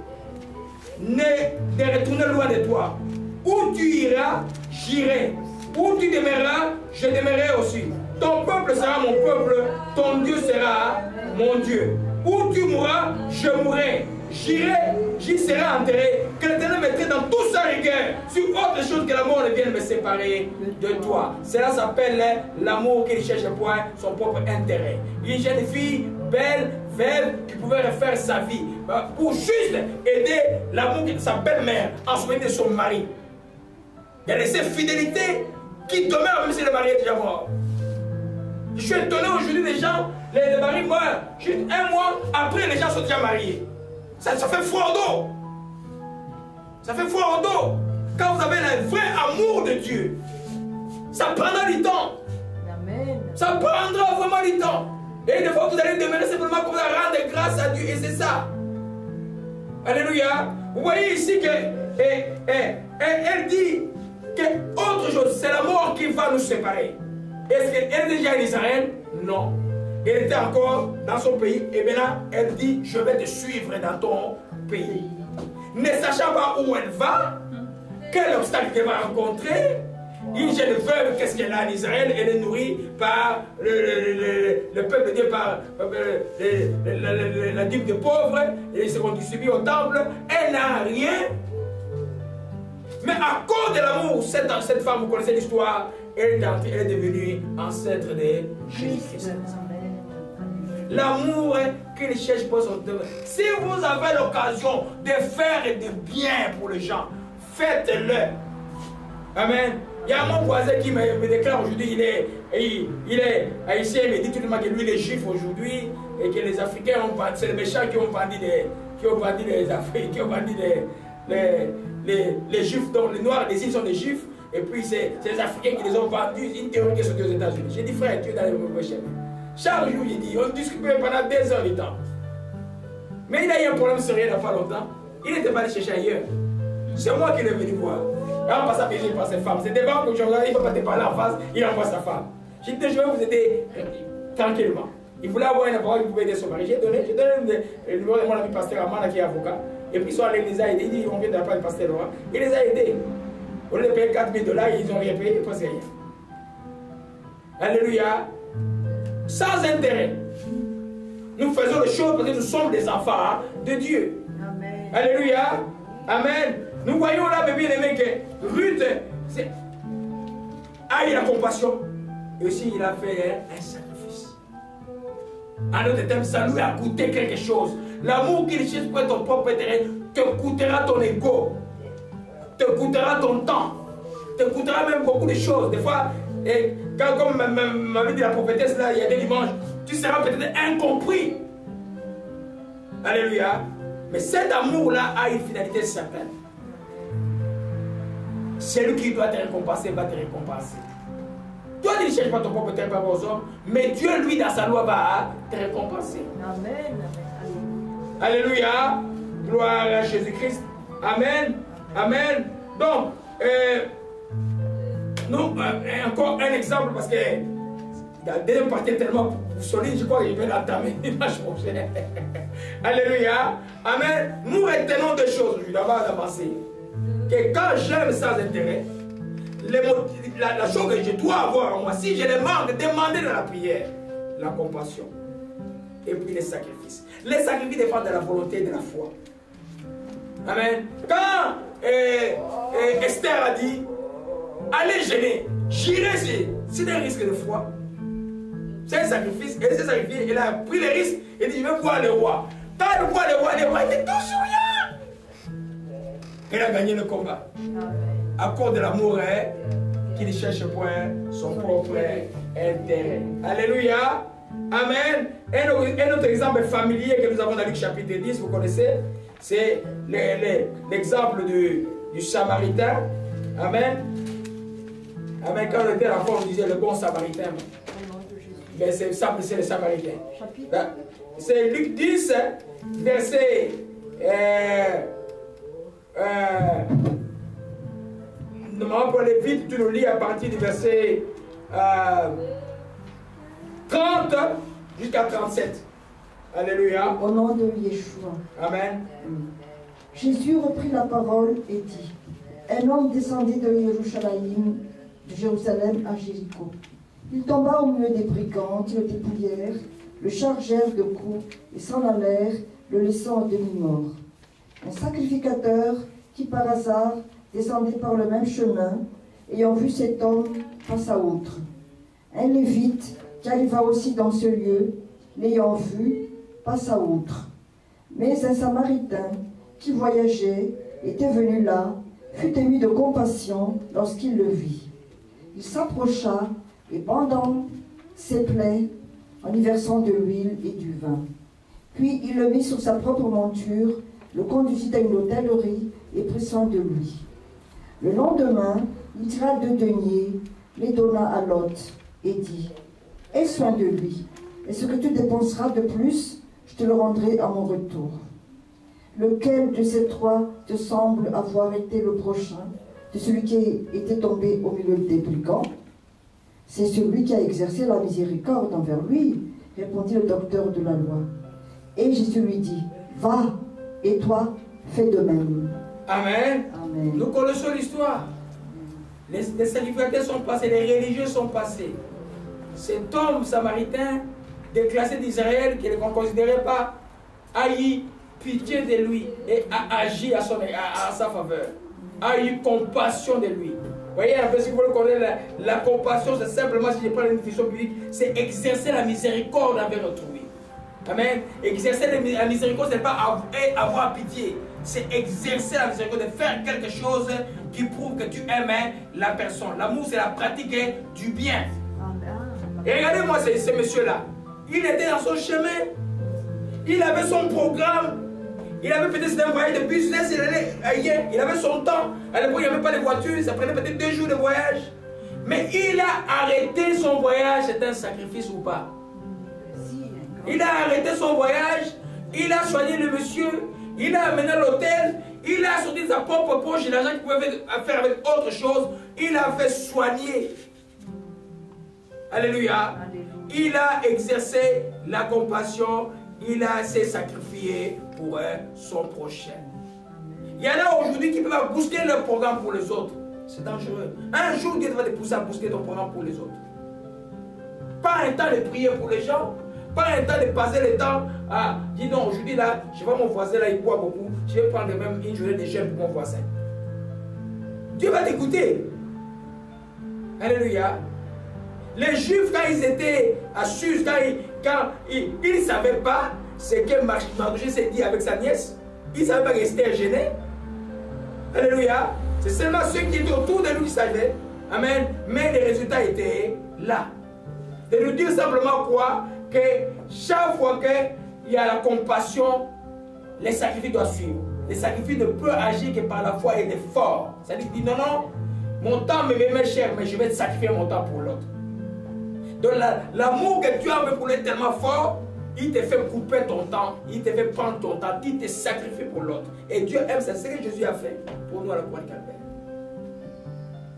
de retourner loin de toi. Où tu iras, j'irai. Où tu demeureras, je demeurerai aussi. Ton peuple sera mon peuple, ton Dieu sera mon Dieu. Où tu mourras, je mourrai. j'y serai enterré, que l'Éternel mettrait dans toute sa rigueur sur autre chose que la mort ne vienne me séparer de toi. Cela s'appelle l'amour qui ne cherche point son propre intérêt. Une jeune fille belle, veuve, qui pouvait refaire sa vie pour juste aider l'amour de sa belle-mère en souvenir de son mari. Il y a de ces fidélités qui demeurent même si le mari est déjà mort. Je suis étonné aujourd'hui des gens, les maris meurent juste un mois après, les gens sont déjà mariés. Ça fait froid au dos. Ça fait froid au dos. Quand vous avez le vrai amour de Dieu, ça prendra du temps. Amen. Ça prendra vraiment du temps. Et des fois, vous allez demeurer simplement comme ça, rendre grâce à Dieu. Et c'est ça. Alléluia. Vous voyez ici elle dit que autre chose, c'est la mort qui va nous séparer. Est-ce qu'elle est déjà en Israël? Non. Elle était encore dans son pays. Et maintenant, elle dit, je vais te suivre dans ton pays. Ne sachant pas où elle va, quel obstacle qu'elle va rencontrer. Une jeune veuve, qu'est-ce qu'elle a en Israël? Elle est nourrie par le peuple de Dieu, par la dîme des pauvres. Et ils seront distribués au temple. Elle n'a rien. Mais à cause de l'amour, cette femme, vous connaissez l'histoire, elle est devenue ancêtre de Jésus-Christ. L'amour qui ne cherche pas son devoir. Si vous avez l'occasion de faire du bien pour les gens, faites-le. Amen. Il y a mon voisin qui me déclare aujourd'hui, il est haïtien, il me dit tout le monde que lui il est juif aujourd'hui et que les Africains ont vendu, c'est les méchants qui ont vendu les Africains, qui ont vendu les juifs, donc les noirs des îles sont des juifs, et puis c'est les Africains qui les ont vendus, une théorie qui est sortie aux États-Unis. J'ai dit frère, tu es dans les mauvais chemins. Chaque jour, il dit, on discute pendant 2 heures de temps. Mais il a eu un problème sérieux il n'y a pas longtemps. Il n'était pas allé chercher ailleurs. C'est moi qui l'ai venu voir. Et en passant, il par ses femmes. C'était pas que je regarde, il ne peut pas te parler en face, il envoie sa femme. J'ai dit, je vais vous aider tranquillement. Il voulait avoir une parole qui pouvait aider son mari. J'ai donné le numéro de mon ami pasteur Amanda qui est avocat. Et puis, ils sont allés, les a aidés. Il dit, on vient de la part du pasteur Laurent. Il les a aidés. Au lieu de payer 4 000 $, ils n'ont rien payé, ils ne pensaient rien. Alléluia. Sans intérêt. Nous faisons les choses parce que nous sommes des enfants de Dieu. Amen. Alléluia. Amen. Nous voyons là, bien aimé, que Ruth a eu la compassion. Et aussi, il a fait un sacrifice. En d'autres termes, ça lui a coûté quelque chose. L'amour qu'il cherche pour ton propre intérêt te coûtera ton ego, te coûtera ton temps, te coûtera même beaucoup de choses. Des fois, et quand, comme m'avait dit la prophétesse là, il y a des dimanches, tu seras peut-être incompris. Alléluia. Mais cet amour-là a une finalité certaine. Celui qui doit te récompenser va te récompenser. Toi, tu ne cherches pas ton propre intérêt par aux hommes, mais Dieu, lui, dans sa loi, va te récompenser. Amen. Alléluia. Gloire à Jésus-Christ. Amen. Amen. Donc, encore un exemple, parce que la deuxième partie est tellement solide, je crois que je vais l'entamer dimanche prochain. Alléluia. Amen. Nous retenons deux choses aujourd'hui, d'abord d'avancer. Que quand j'aime sans intérêt, la chose que je dois avoir en moi, si je le manque, demander dans la prière, la compassion. Et puis les sacrifices. Les sacrifices dépendent de la volonté et de la foi. Amen. Quand Esther a dit, allez gêner, j'irai, c'est un risque de foi. C'est un sacrifice. Et ce sacrifice, elle a pris le risque et dit, je vais voir le roi. Quand elle voit le roi était tout souriant. Elle a gagné le combat. À cause de l'amour qui ne cherche point son propre intérêt. Alléluia. Amen. Un autre exemple familier que nous avons dans Luc chapitre 10, vous connaissez, c'est l'exemple du Samaritain. Amen. Amen. Quand on était à la fois, on disait le bon Samaritain. Mais c'est simple, c'est le Samaritain. C'est Luc 10, verset. Normalement, pour aller vite, tu nous lis à partir du verset 30 jusqu'à 37. Alléluia. Au nom de Yeshua. Amen. Jésus reprit la parole et dit, un homme descendit de Jérusalem à Jéricho. Il tomba au milieu des brigands qui le dépouillèrent, le chargèrent de coups et s'en allèrent, le laissant à demi-mort. Un sacrificateur qui par hasard descendait par le même chemin, ayant vu cet homme, passa outre. Un lévite qui arriva aussi dans ce lieu, l'ayant vu, passa outre. Mais un samaritain qui voyageait, était venu là, fut ému de compassion lorsqu'il le vit. Il s'approcha et bandant ses plaies en y versant de l'huile et du vin. Puis il le mit sur sa propre monture, le conduisit à une hôtellerie et prit soin de lui. Le lendemain, il tira 2 deniers, les donna à l'hôte et dit « Aie soin de lui, et ce que tu dépenseras de plus, je te le rendrai à mon retour. » Lequel de ces 3 te semble avoir été le prochain de celui qui était tombé au milieu des brigands? C'est celui qui a exercé la miséricorde envers lui, répondit le docteur de la loi. Et Jésus lui dit, va, et toi, fais de même. Amen. Amen. Nous connaissons l'histoire. Les sacrificateurs sont passés, les religieux sont passés. Cet homme samaritain, déclassé d'Israël, qui ne le considérait pas, a eu pitié de lui et a agi à sa faveur. A eu compassion de lui. Vous voyez un peu, si vous voulez connaître la compassion, c'est simplement, si je prends une définition biblique, c'est exercer la miséricorde envers autrui. Amen. Exercer la miséricorde, ce n'est pas avoir pitié. C'est exercer la miséricorde, de faire quelque chose qui prouve que tu aimes la personne. L'amour, c'est la pratique du bien. Et regardez-moi ce monsieur-là. Il était dans son chemin. Il avait son programme. Il avait peut-être un voyage de business. Il allait ailleurs. Il avait son temps. À l'époque, il n'y avait pas de voiture. Ça prenait peut-être 2 jours de voyage. Mais il a arrêté son voyage. C'est un sacrifice ou pas? Il a arrêté son voyage. Il a soigné le monsieur. Il a amené à l'hôtel. Il a sorti de sa propre poche l'argent qu'il pouvait faire avec autre chose. Il a fait soigner. Alléluia. Il a exercé la compassion. Il a s'est sacrifié pour son prochain. Il y en a aujourd'hui qui peuvent bousculer leur programme pour les autres. C'est dangereux. Un jour, Dieu va te pousser à bousculer ton programme pour les autres. Pas un temps de prier pour les gens. Pas un temps de passer le temps à dire non, aujourd'hui là, je vois mon voisin là, il boit beaucoup. Je vais prendre même une journée de jeûne pour mon voisin. Dieu va t'écouter. Alléluia. Les Juifs, quand ils étaient à Suse, quand ils ne savaient pas ce que Mardochée s'est dit avec sa nièce, ils ne savaient pas rester gênés. Alléluia. C'est seulement ceux qui étaient autour de lui qui savaient. Amen. Mais les résultats étaient là. De nous dire simplement quoi? Que chaque fois qu'il y a la compassion, les sacrifices doivent suivre. Les sacrifices ne peuvent agir que par la foi et l'effort. C'est-à-dire qu'il dit non, non, mon temps me met cher, mais je vais te sacrifier mon temps pour l'autre. Donc l'amour que tu as pour lui est tellement fort, il te fait couper ton temps, il te fait prendre ton temps, il te sacrifie pour l'autre. Et Dieu aime, c'est ce que Jésus a fait pour nous à la croix de Calvaire.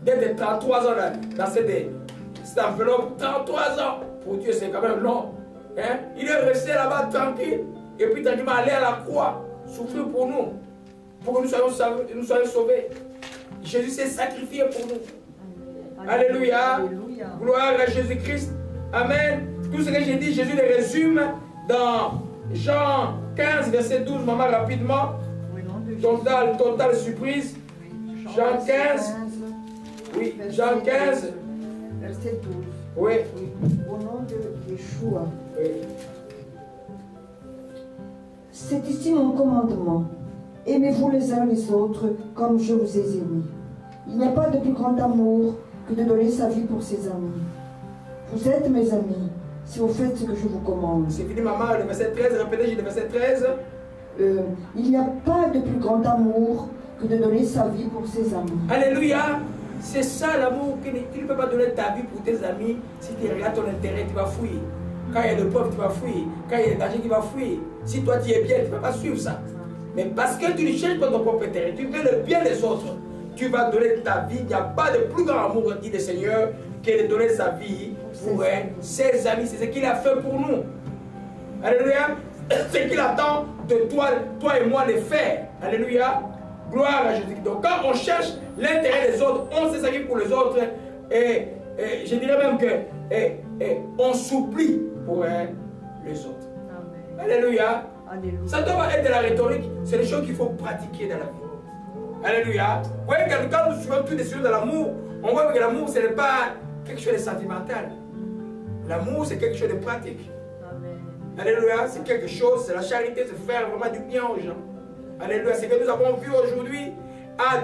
D'être 33 ans dans cette enveloppe, 33 ans, pour Dieu c'est quand même long. Hein? Il est resté là-bas tranquille, et puis tranquillement aller à la croix, souffrir pour nous, pour que nous soyons sauvés. Jésus s'est sacrifié pour nous. Alléluia. Alléluia. Gloire à Jésus-Christ. Amen. Tout ce que j'ai dit, Jésus le résume dans Jean 15, verset 12, maman, rapidement. Totale surprise. Jean 15. Oui, Jean 15. Verset 12. Oui. Au nom de Yeshua. Oui. C'est ici mon commandement. Aimez-vous les uns les autres comme je vous ai aimés. Il n'y a pas de plus grand amour que de donner sa vie pour ses amis. Vous êtes mes amis si vous faites ce que je vous commande. C'est fini, maman, le verset 13. Répétez, le verset 13. Il n'y a pas de plus grand amour que de donner sa vie pour ses amis. Alléluia. C'est ça l'amour. Tu ne peux pas donner ta vie pour tes amis. Si tu regardes ton intérêt, tu vas fuir. Quand il y a le peuple, tu vas fuir. Quand il y a le danger, tu vas fuir. Si toi tu es bien, tu ne peux pas suivre ça. Mais parce que tu ne cherches pas ton propre intérêt, tu veux le bien des autres, tu vas donner ta vie. Il n'y a pas de plus grand amour, dit le Seigneur, que de donner sa vie pour ses amis. C'est ce qu'il a fait pour nous. Alléluia. C'est ce qu'il attend de toi et moi de faire. Alléluia. Gloire à Jésus. Donc quand on cherche l'intérêt des autres, on se sacrifie pour les autres, et je dirais même que on s'oublie pour les autres. Amen. Alléluia. Alléluia. Ça doit pas être de la rhétorique, c'est des choses qu'il faut pratiquer dans la vie. Alléluia. Vous voyez, quand nous suivons toutes les choses de l'amour, on voit que l'amour, ce n'est pas quelque chose de sentimental. L'amour, c'est quelque chose de pratique. Amen. Alléluia, c'est quelque chose, c'est la charité, c'est faire vraiment du bien aux gens. Alléluia, c'est que nous avons vu aujourd'hui à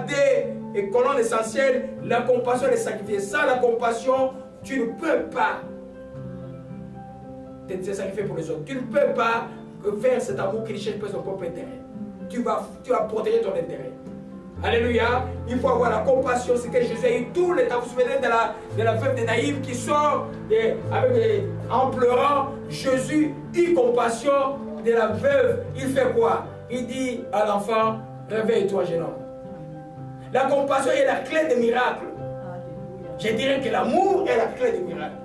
des colonnes essentielles, la compassion et les sacrifiés. Sans la compassion, tu ne peux pas te sacrifier pour les autres. Tu ne peux pas faire cet amour qui ne cherche pas son propre intérêt. Tu vas protéger ton intérêt. Alléluia. Il faut avoir la compassion. C'est que Jésus a eu tout le temps. Vous vous souvenez de la veuve de Naïm qui sort en pleurant. Jésus eut compassion de la veuve. Il fait quoi? Il dit à l'enfant, réveille-toi, jeune homme. La compassion est la clé des miracles. Je dirais que l'amour est la clé des miracles.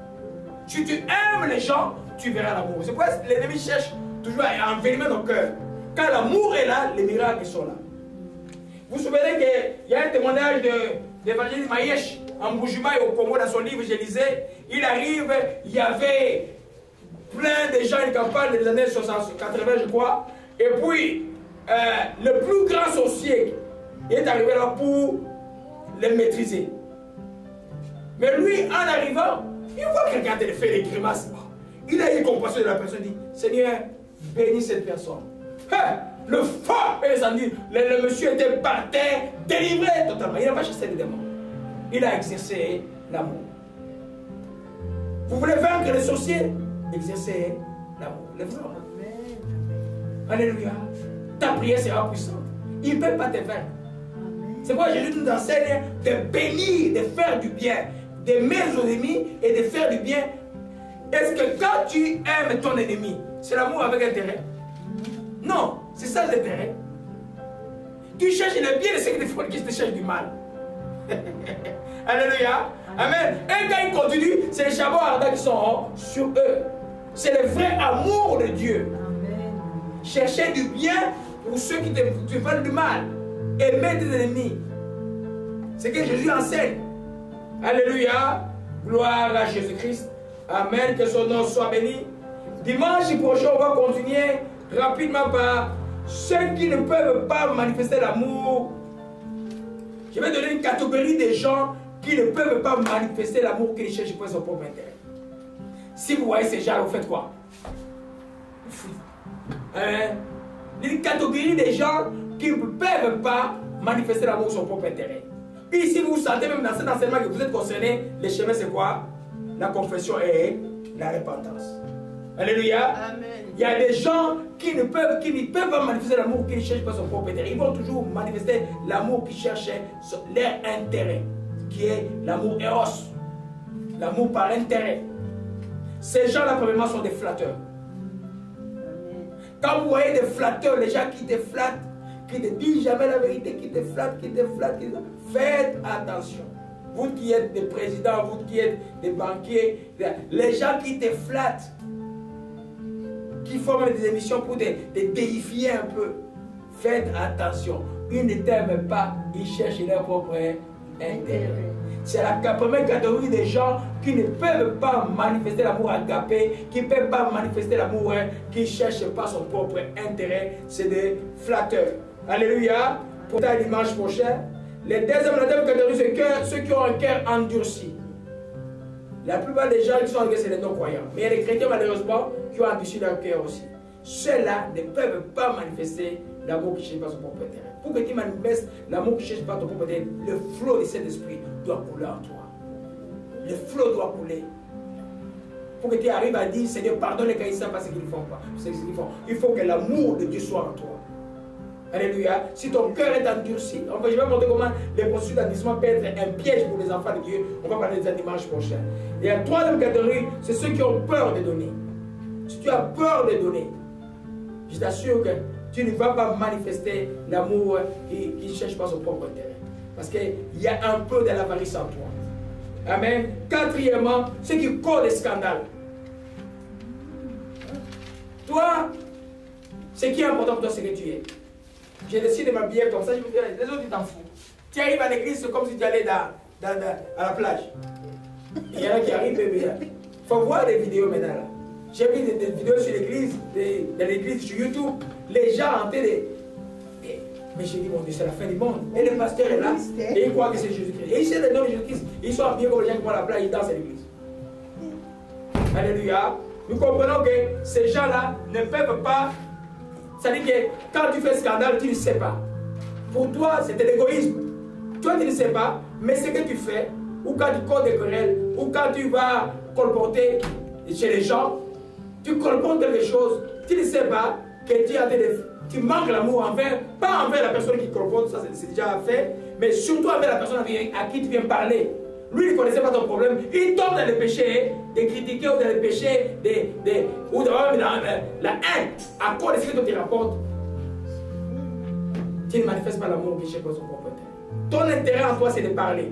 Si tu aimes les gens, tu verras l'amour. C'est pourquoi l'ennemi cherche toujours à envenimer nos cœurs. Quand l'amour est là, les miracles sont là. Vous vous souvenez qu'il y a un témoignage de l'évangéliste Maïesh en Boujima et au Congo dans son livre, je lisais, il arrive, il y avait plein de gens, une campagne des années 80, je crois, et puis le plus grand sorcier est arrivé là pour les maîtriser. Mais lui, en arrivant, il voit quelqu'un qui fait des grimaces. Il a eu compassion de la personne, il dit, Seigneur, bénis cette personne. Le feu est descendu. Le monsieur était par terre, délivré totalement. Il n'a pas chassé les démons. Il a exercé l'amour. Vous voulez vaincre les sorciers? Exercez l'amour. Alléluia. Ta prière sera puissante. Il ne peut pas te vaincre. C'est pourquoi Jésus nous enseigne de bénir, de faire du bien, d'aimer nos ennemis et de faire du bien. Est-ce que quand tu aimes ton ennemi, c'est l'amour avec intérêt? Non, c'est ça l'intérêt. Tu cherches le bien de ceux qui te cherchent du mal. Alléluia. Amen. Et quand ils continuent, c'est les chameaux ardents qui sont sur eux. C'est le vrai amour de Dieu. Amen. Chercher du bien pour ceux qui te veulent du mal. Aimer tes ennemis. C'est ce que Jésus enseigne. Alléluia. Gloire à Jésus-Christ. Amen. Que son nom soit béni. Dimanche prochain, on va continuer rapidement par ceux qui ne peuvent pas manifester l'amour. Je vais donner une catégorie de gens qui ne peuvent pas manifester l'amour qu'ils cherchent pour son propre intérêt. Si vous voyez ces gens, vous faites quoi? Une catégorie de gens qui ne peuvent pas manifester l'amour pour son propre intérêt. Puis si vous sentez même dans cet enseignement que vous êtes concerné, le chemin c'est quoi? La confession et la repentance. Alléluia. Amen. Il y a des gens qui ne peuvent pas manifester l'amour qu'ils cherchent pas son propre intérêt. Ils vont toujours manifester l'amour qu'ils cherchent leur intérêt, qui est l'amour éros, l'amour par intérêt. Ces gens-là, premièrement, sont des flatteurs. Quand vous voyez des flatteurs, les gens qui te flattent, qui ne te disent jamais la vérité, qui te flattent, faites attention. Vous qui êtes des présidents, vous qui êtes des banquiers, les gens qui te flattent, qui forment des émissions pour te déifier un peu, faites attention. Ils ne t'aiment pas, ils cherchent leur propre intérêt. C'est la première catégorie des gens qui ne peuvent pas manifester l'amour agapé, qui ne peuvent pas manifester l'amour, qui ne cherchent pas son propre intérêt. C'est des flatteurs. Alléluia. Pour ta dimanche prochain. La deuxième catégorie, c'est ceux qui ont un cœur endurci. La plupart des gens qui sont endurcis, c'est les non-croyants. Mais il y a des chrétiens, malheureusement, qui ont endurci leur cœur aussi. Ceux-là ne peuvent pas manifester l'amour qui ne cherche pas son propre intérêt. Pour que tu manifestes l'amour qui ne cherche pas ton propre intérêt, le flot de cet esprit doit couler en toi. Le flot doit couler. Pour que tu arrives à dire, Seigneur, pardonne les caïssans parce qu'ils ne font pas. Ce qu'ils font. Il faut que l'amour de Dieu soit en toi. Alléluia. Si ton cœur est endurci, je vais montrer comment les processus d'endurcissement peuvent être un piège pour les enfants de Dieu. On va parler de ça dimanche prochain. Et la troisième catégorie, c'est ceux qui ont peur de donner. Si tu as peur de donner, je t'assure que tu ne vas pas manifester l'amour qui ne cherche pas son propre intérêt. Parce qu'il y a un peu de l'avarice en toi. Amen. Quatrièmement, ceux qui causent des scandales. Toi, ce qui est important pour toi, c'est que tu es. J'ai décidé de m'habiller comme ça, je me dis, les autres, ils t'en foutent. Tu arrives à l'église, c'est comme si tu allais à la plage. Il y en a qui arrivent, il faut voir des vidéos maintenant. J'ai vu des vidéos sur l'église, dans l'église sur YouTube. les gens en train de... Mais j'ai dit, mon Dieu, c'est la fin du monde. Et le pasteur est là, et il croit que c'est Jésus-Christ. Et il sait le nom de Jésus-Christ. Ils sont habillés comme les gens qui vont à la plage, ils dansent à l'église. Alléluia. Nous comprenons que ces gens-là ne peuvent pas... C'est-à-dire que quand tu fais scandale, tu ne sais pas. Pour toi, c'est de l'égoïsme. Toi, tu ne sais pas, mais ce que tu fais, ou quand tu causes des querelles, ou quand tu vas colporter chez les gens, tu colportes quelque chose, tu ne sais pas que tu manques l'amour envers, pas envers la personne qui colporte, ça c'est déjà fait, mais surtout envers la personne à qui tu viens parler. Lui, il ne connaissait pas ton problème. Il tombe dans le péché de critiquer ou dans le péché ou d'avoir la haine à cause de ce que tu te rapportes. Tu ne manifestes pas l'amour qui cherche son propre intérêt. Ton intérêt en toi, c'est de parler.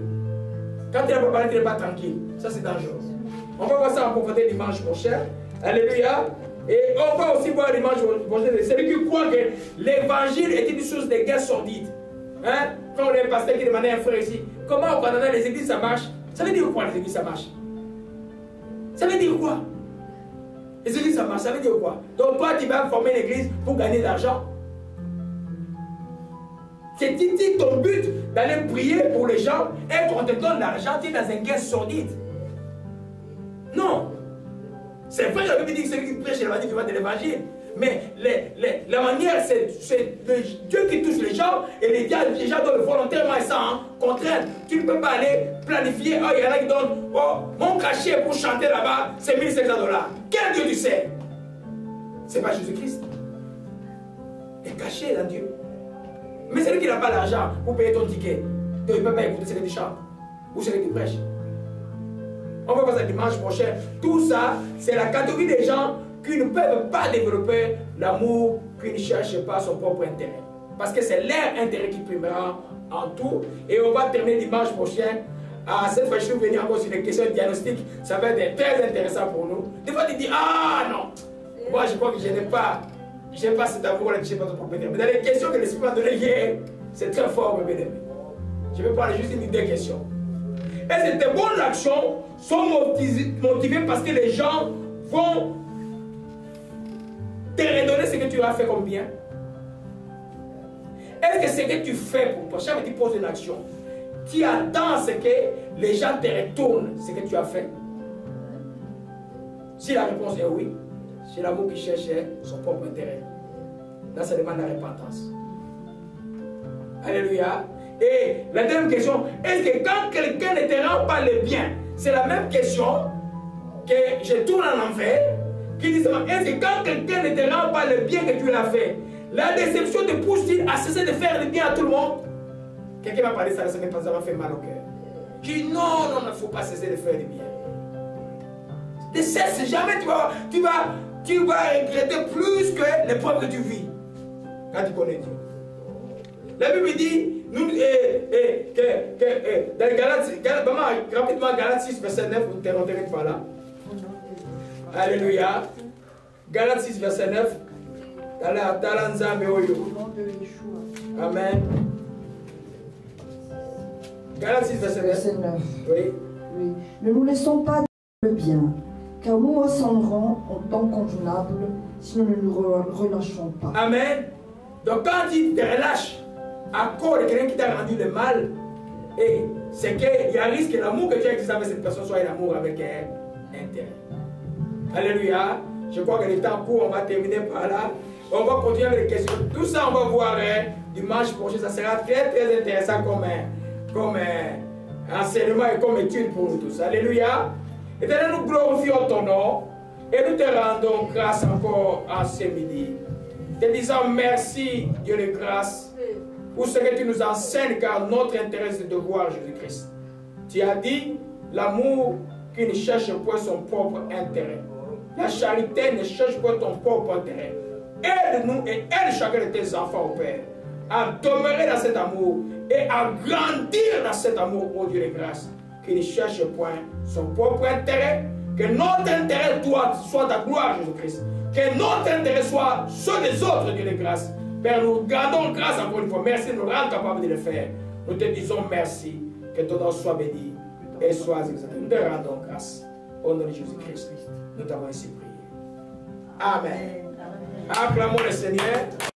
Quand tu n'as pas parlé, tu n'es pas tranquille. Ça, c'est dangereux. On va voir ça en profondeur dimanche prochain. Alléluia. Et on va aussi voir dimanche prochain. Celui qui croit que l'évangile est une source de guerre sordide. Hein? Quand on est un pasteur qui demandait à un frère ici, comment au Canada les églises ça marche? Ça veut dire quoi les églises ça marche? Ça veut dire quoi? Les églises ça marche, ça veut dire quoi? Donc toi tu vas former l'église pour gagner de l'argent. C'est ton but d'aller prier pour les gens et qu'on te donne l'argent, tu es dans une guerre sordide. Non. C'est vrai, la Bible dit que celui qui prêche l'évangile qui va de l'évangile. Mais la manière, c'est Dieu qui touche les gens et les gens donnent volontairement et sans contrainte. Tu ne peux pas aller planifier. Oh, il y en a qui donnent, oh, mon cachet pour chanter là-bas, c'est $1 500. Quel Dieu tu sais? C'est pas Jésus-Christ. est caché dans Dieu. Mais celui qui n'a pas l'argent pour payer ton ticket, donc il ne peut pas écouter ce que tu chantes ou ce que tu prêches. On va voir ça dimanche prochain. Tout ça, c'est la catégorie des gens qui ne peuvent pas développer l'amour, qui ne cherchent pas son propre intérêt. Parce que c'est leur intérêt qui primera en tout. Et on va terminer dimanche prochain. Cette fois, je suis venu encore sur les questions diagnostiques. Ça va être très intéressant pour nous. Des fois, tu dis, ah non, moi je crois que je n'ai pas cet amour-là, je n'ai pas ton propre intérêt. Mais dans les questions que l'Esprit m'a données hier, c'est très fort, mes bien-aimés. Je vais prendre juste une ou deux questions. Et ces bonnes actions sont motivées parce que les gens vont te redonner ce que tu as fait comme bien. Est-ce que ce que tu fais pour toi, chaque fois que tu poses une action, tu attends ce que les gens te retournent ce que tu as fait? Si la réponse est oui, c'est l'amour qui cherche son propre intérêt. Là, ça demande la repentance. Alléluia. Et la deuxième question, est-ce que quand quelqu'un ne te rend pas le bien, c'est la même question que je tourne en envers, qui dit, est-ce que quand quelqu'un ne te rend pas le bien que tu l'as fait, la déception te pousse-t-il à cesser de faire le bien à tout le monde? Quelqu'un m'a parlé de ça la semaine passée, ça m'a fait mal au cœur. J'ai dit non, il ne faut pas cesser de faire le bien. Ne cesse jamais, tu vas regretter plus que l'épreuve que tu vis quand tu connais Dieu. La Bible dit, dans les Galates, rapidement, Galates 6, verset 9, vous ne terminerez pas là. Alléluia. Galates 6, verset 9. Au nom de Yeshua. Amen. Galates 6, verset 9. Oui. Oui. Ne nous laissons pas le bien, car nous moissonnerons en temps convenable si nous ne nous relâchons pas. Amen. Donc quand tu te relâches à cause de quelqu'un qui t'a rendu le mal, c'est qu'il y a un risque que l'amour que tu as existé avec cette personne soit un amour avec un intérêt. Alléluia. Je crois que le temps court, on va terminer par là. On va continuer avec les questions. Tout ça, on va voir dimanche prochain. Ça sera très très intéressant comme enseignement et comme étude pour nous tous. Alléluia. Éternel, nous glorifions ton nom et nous te rendons grâce encore en ce midi. Te disant merci, Dieu de grâce, pour ce que tu nous enseignes, car notre intérêt c'est de voir Jésus-Christ. Tu as dit l'amour qui ne cherche pas son propre intérêt. La charité ne cherche pas ton propre intérêt. Aide-nous et aide chacun de tes enfants, au Père, à demeurer dans cet amour et à grandir dans cet amour, ô Dieu de grâce, qui ne cherche point son propre intérêt. Que notre intérêt soit ta gloire, Jésus-Christ. Que notre intérêt soit ceux des autres, Dieu de grâce. Père, nous gardons grâce encore une fois. Merci de nous rendre capables de le faire. Nous te disons merci. Que ton nom soit béni et soit exalté. Nous te rendons grâce. Au nom de Jésus-Christ, nous t'avons ainsi prié. Amen. Acclamons le Seigneur.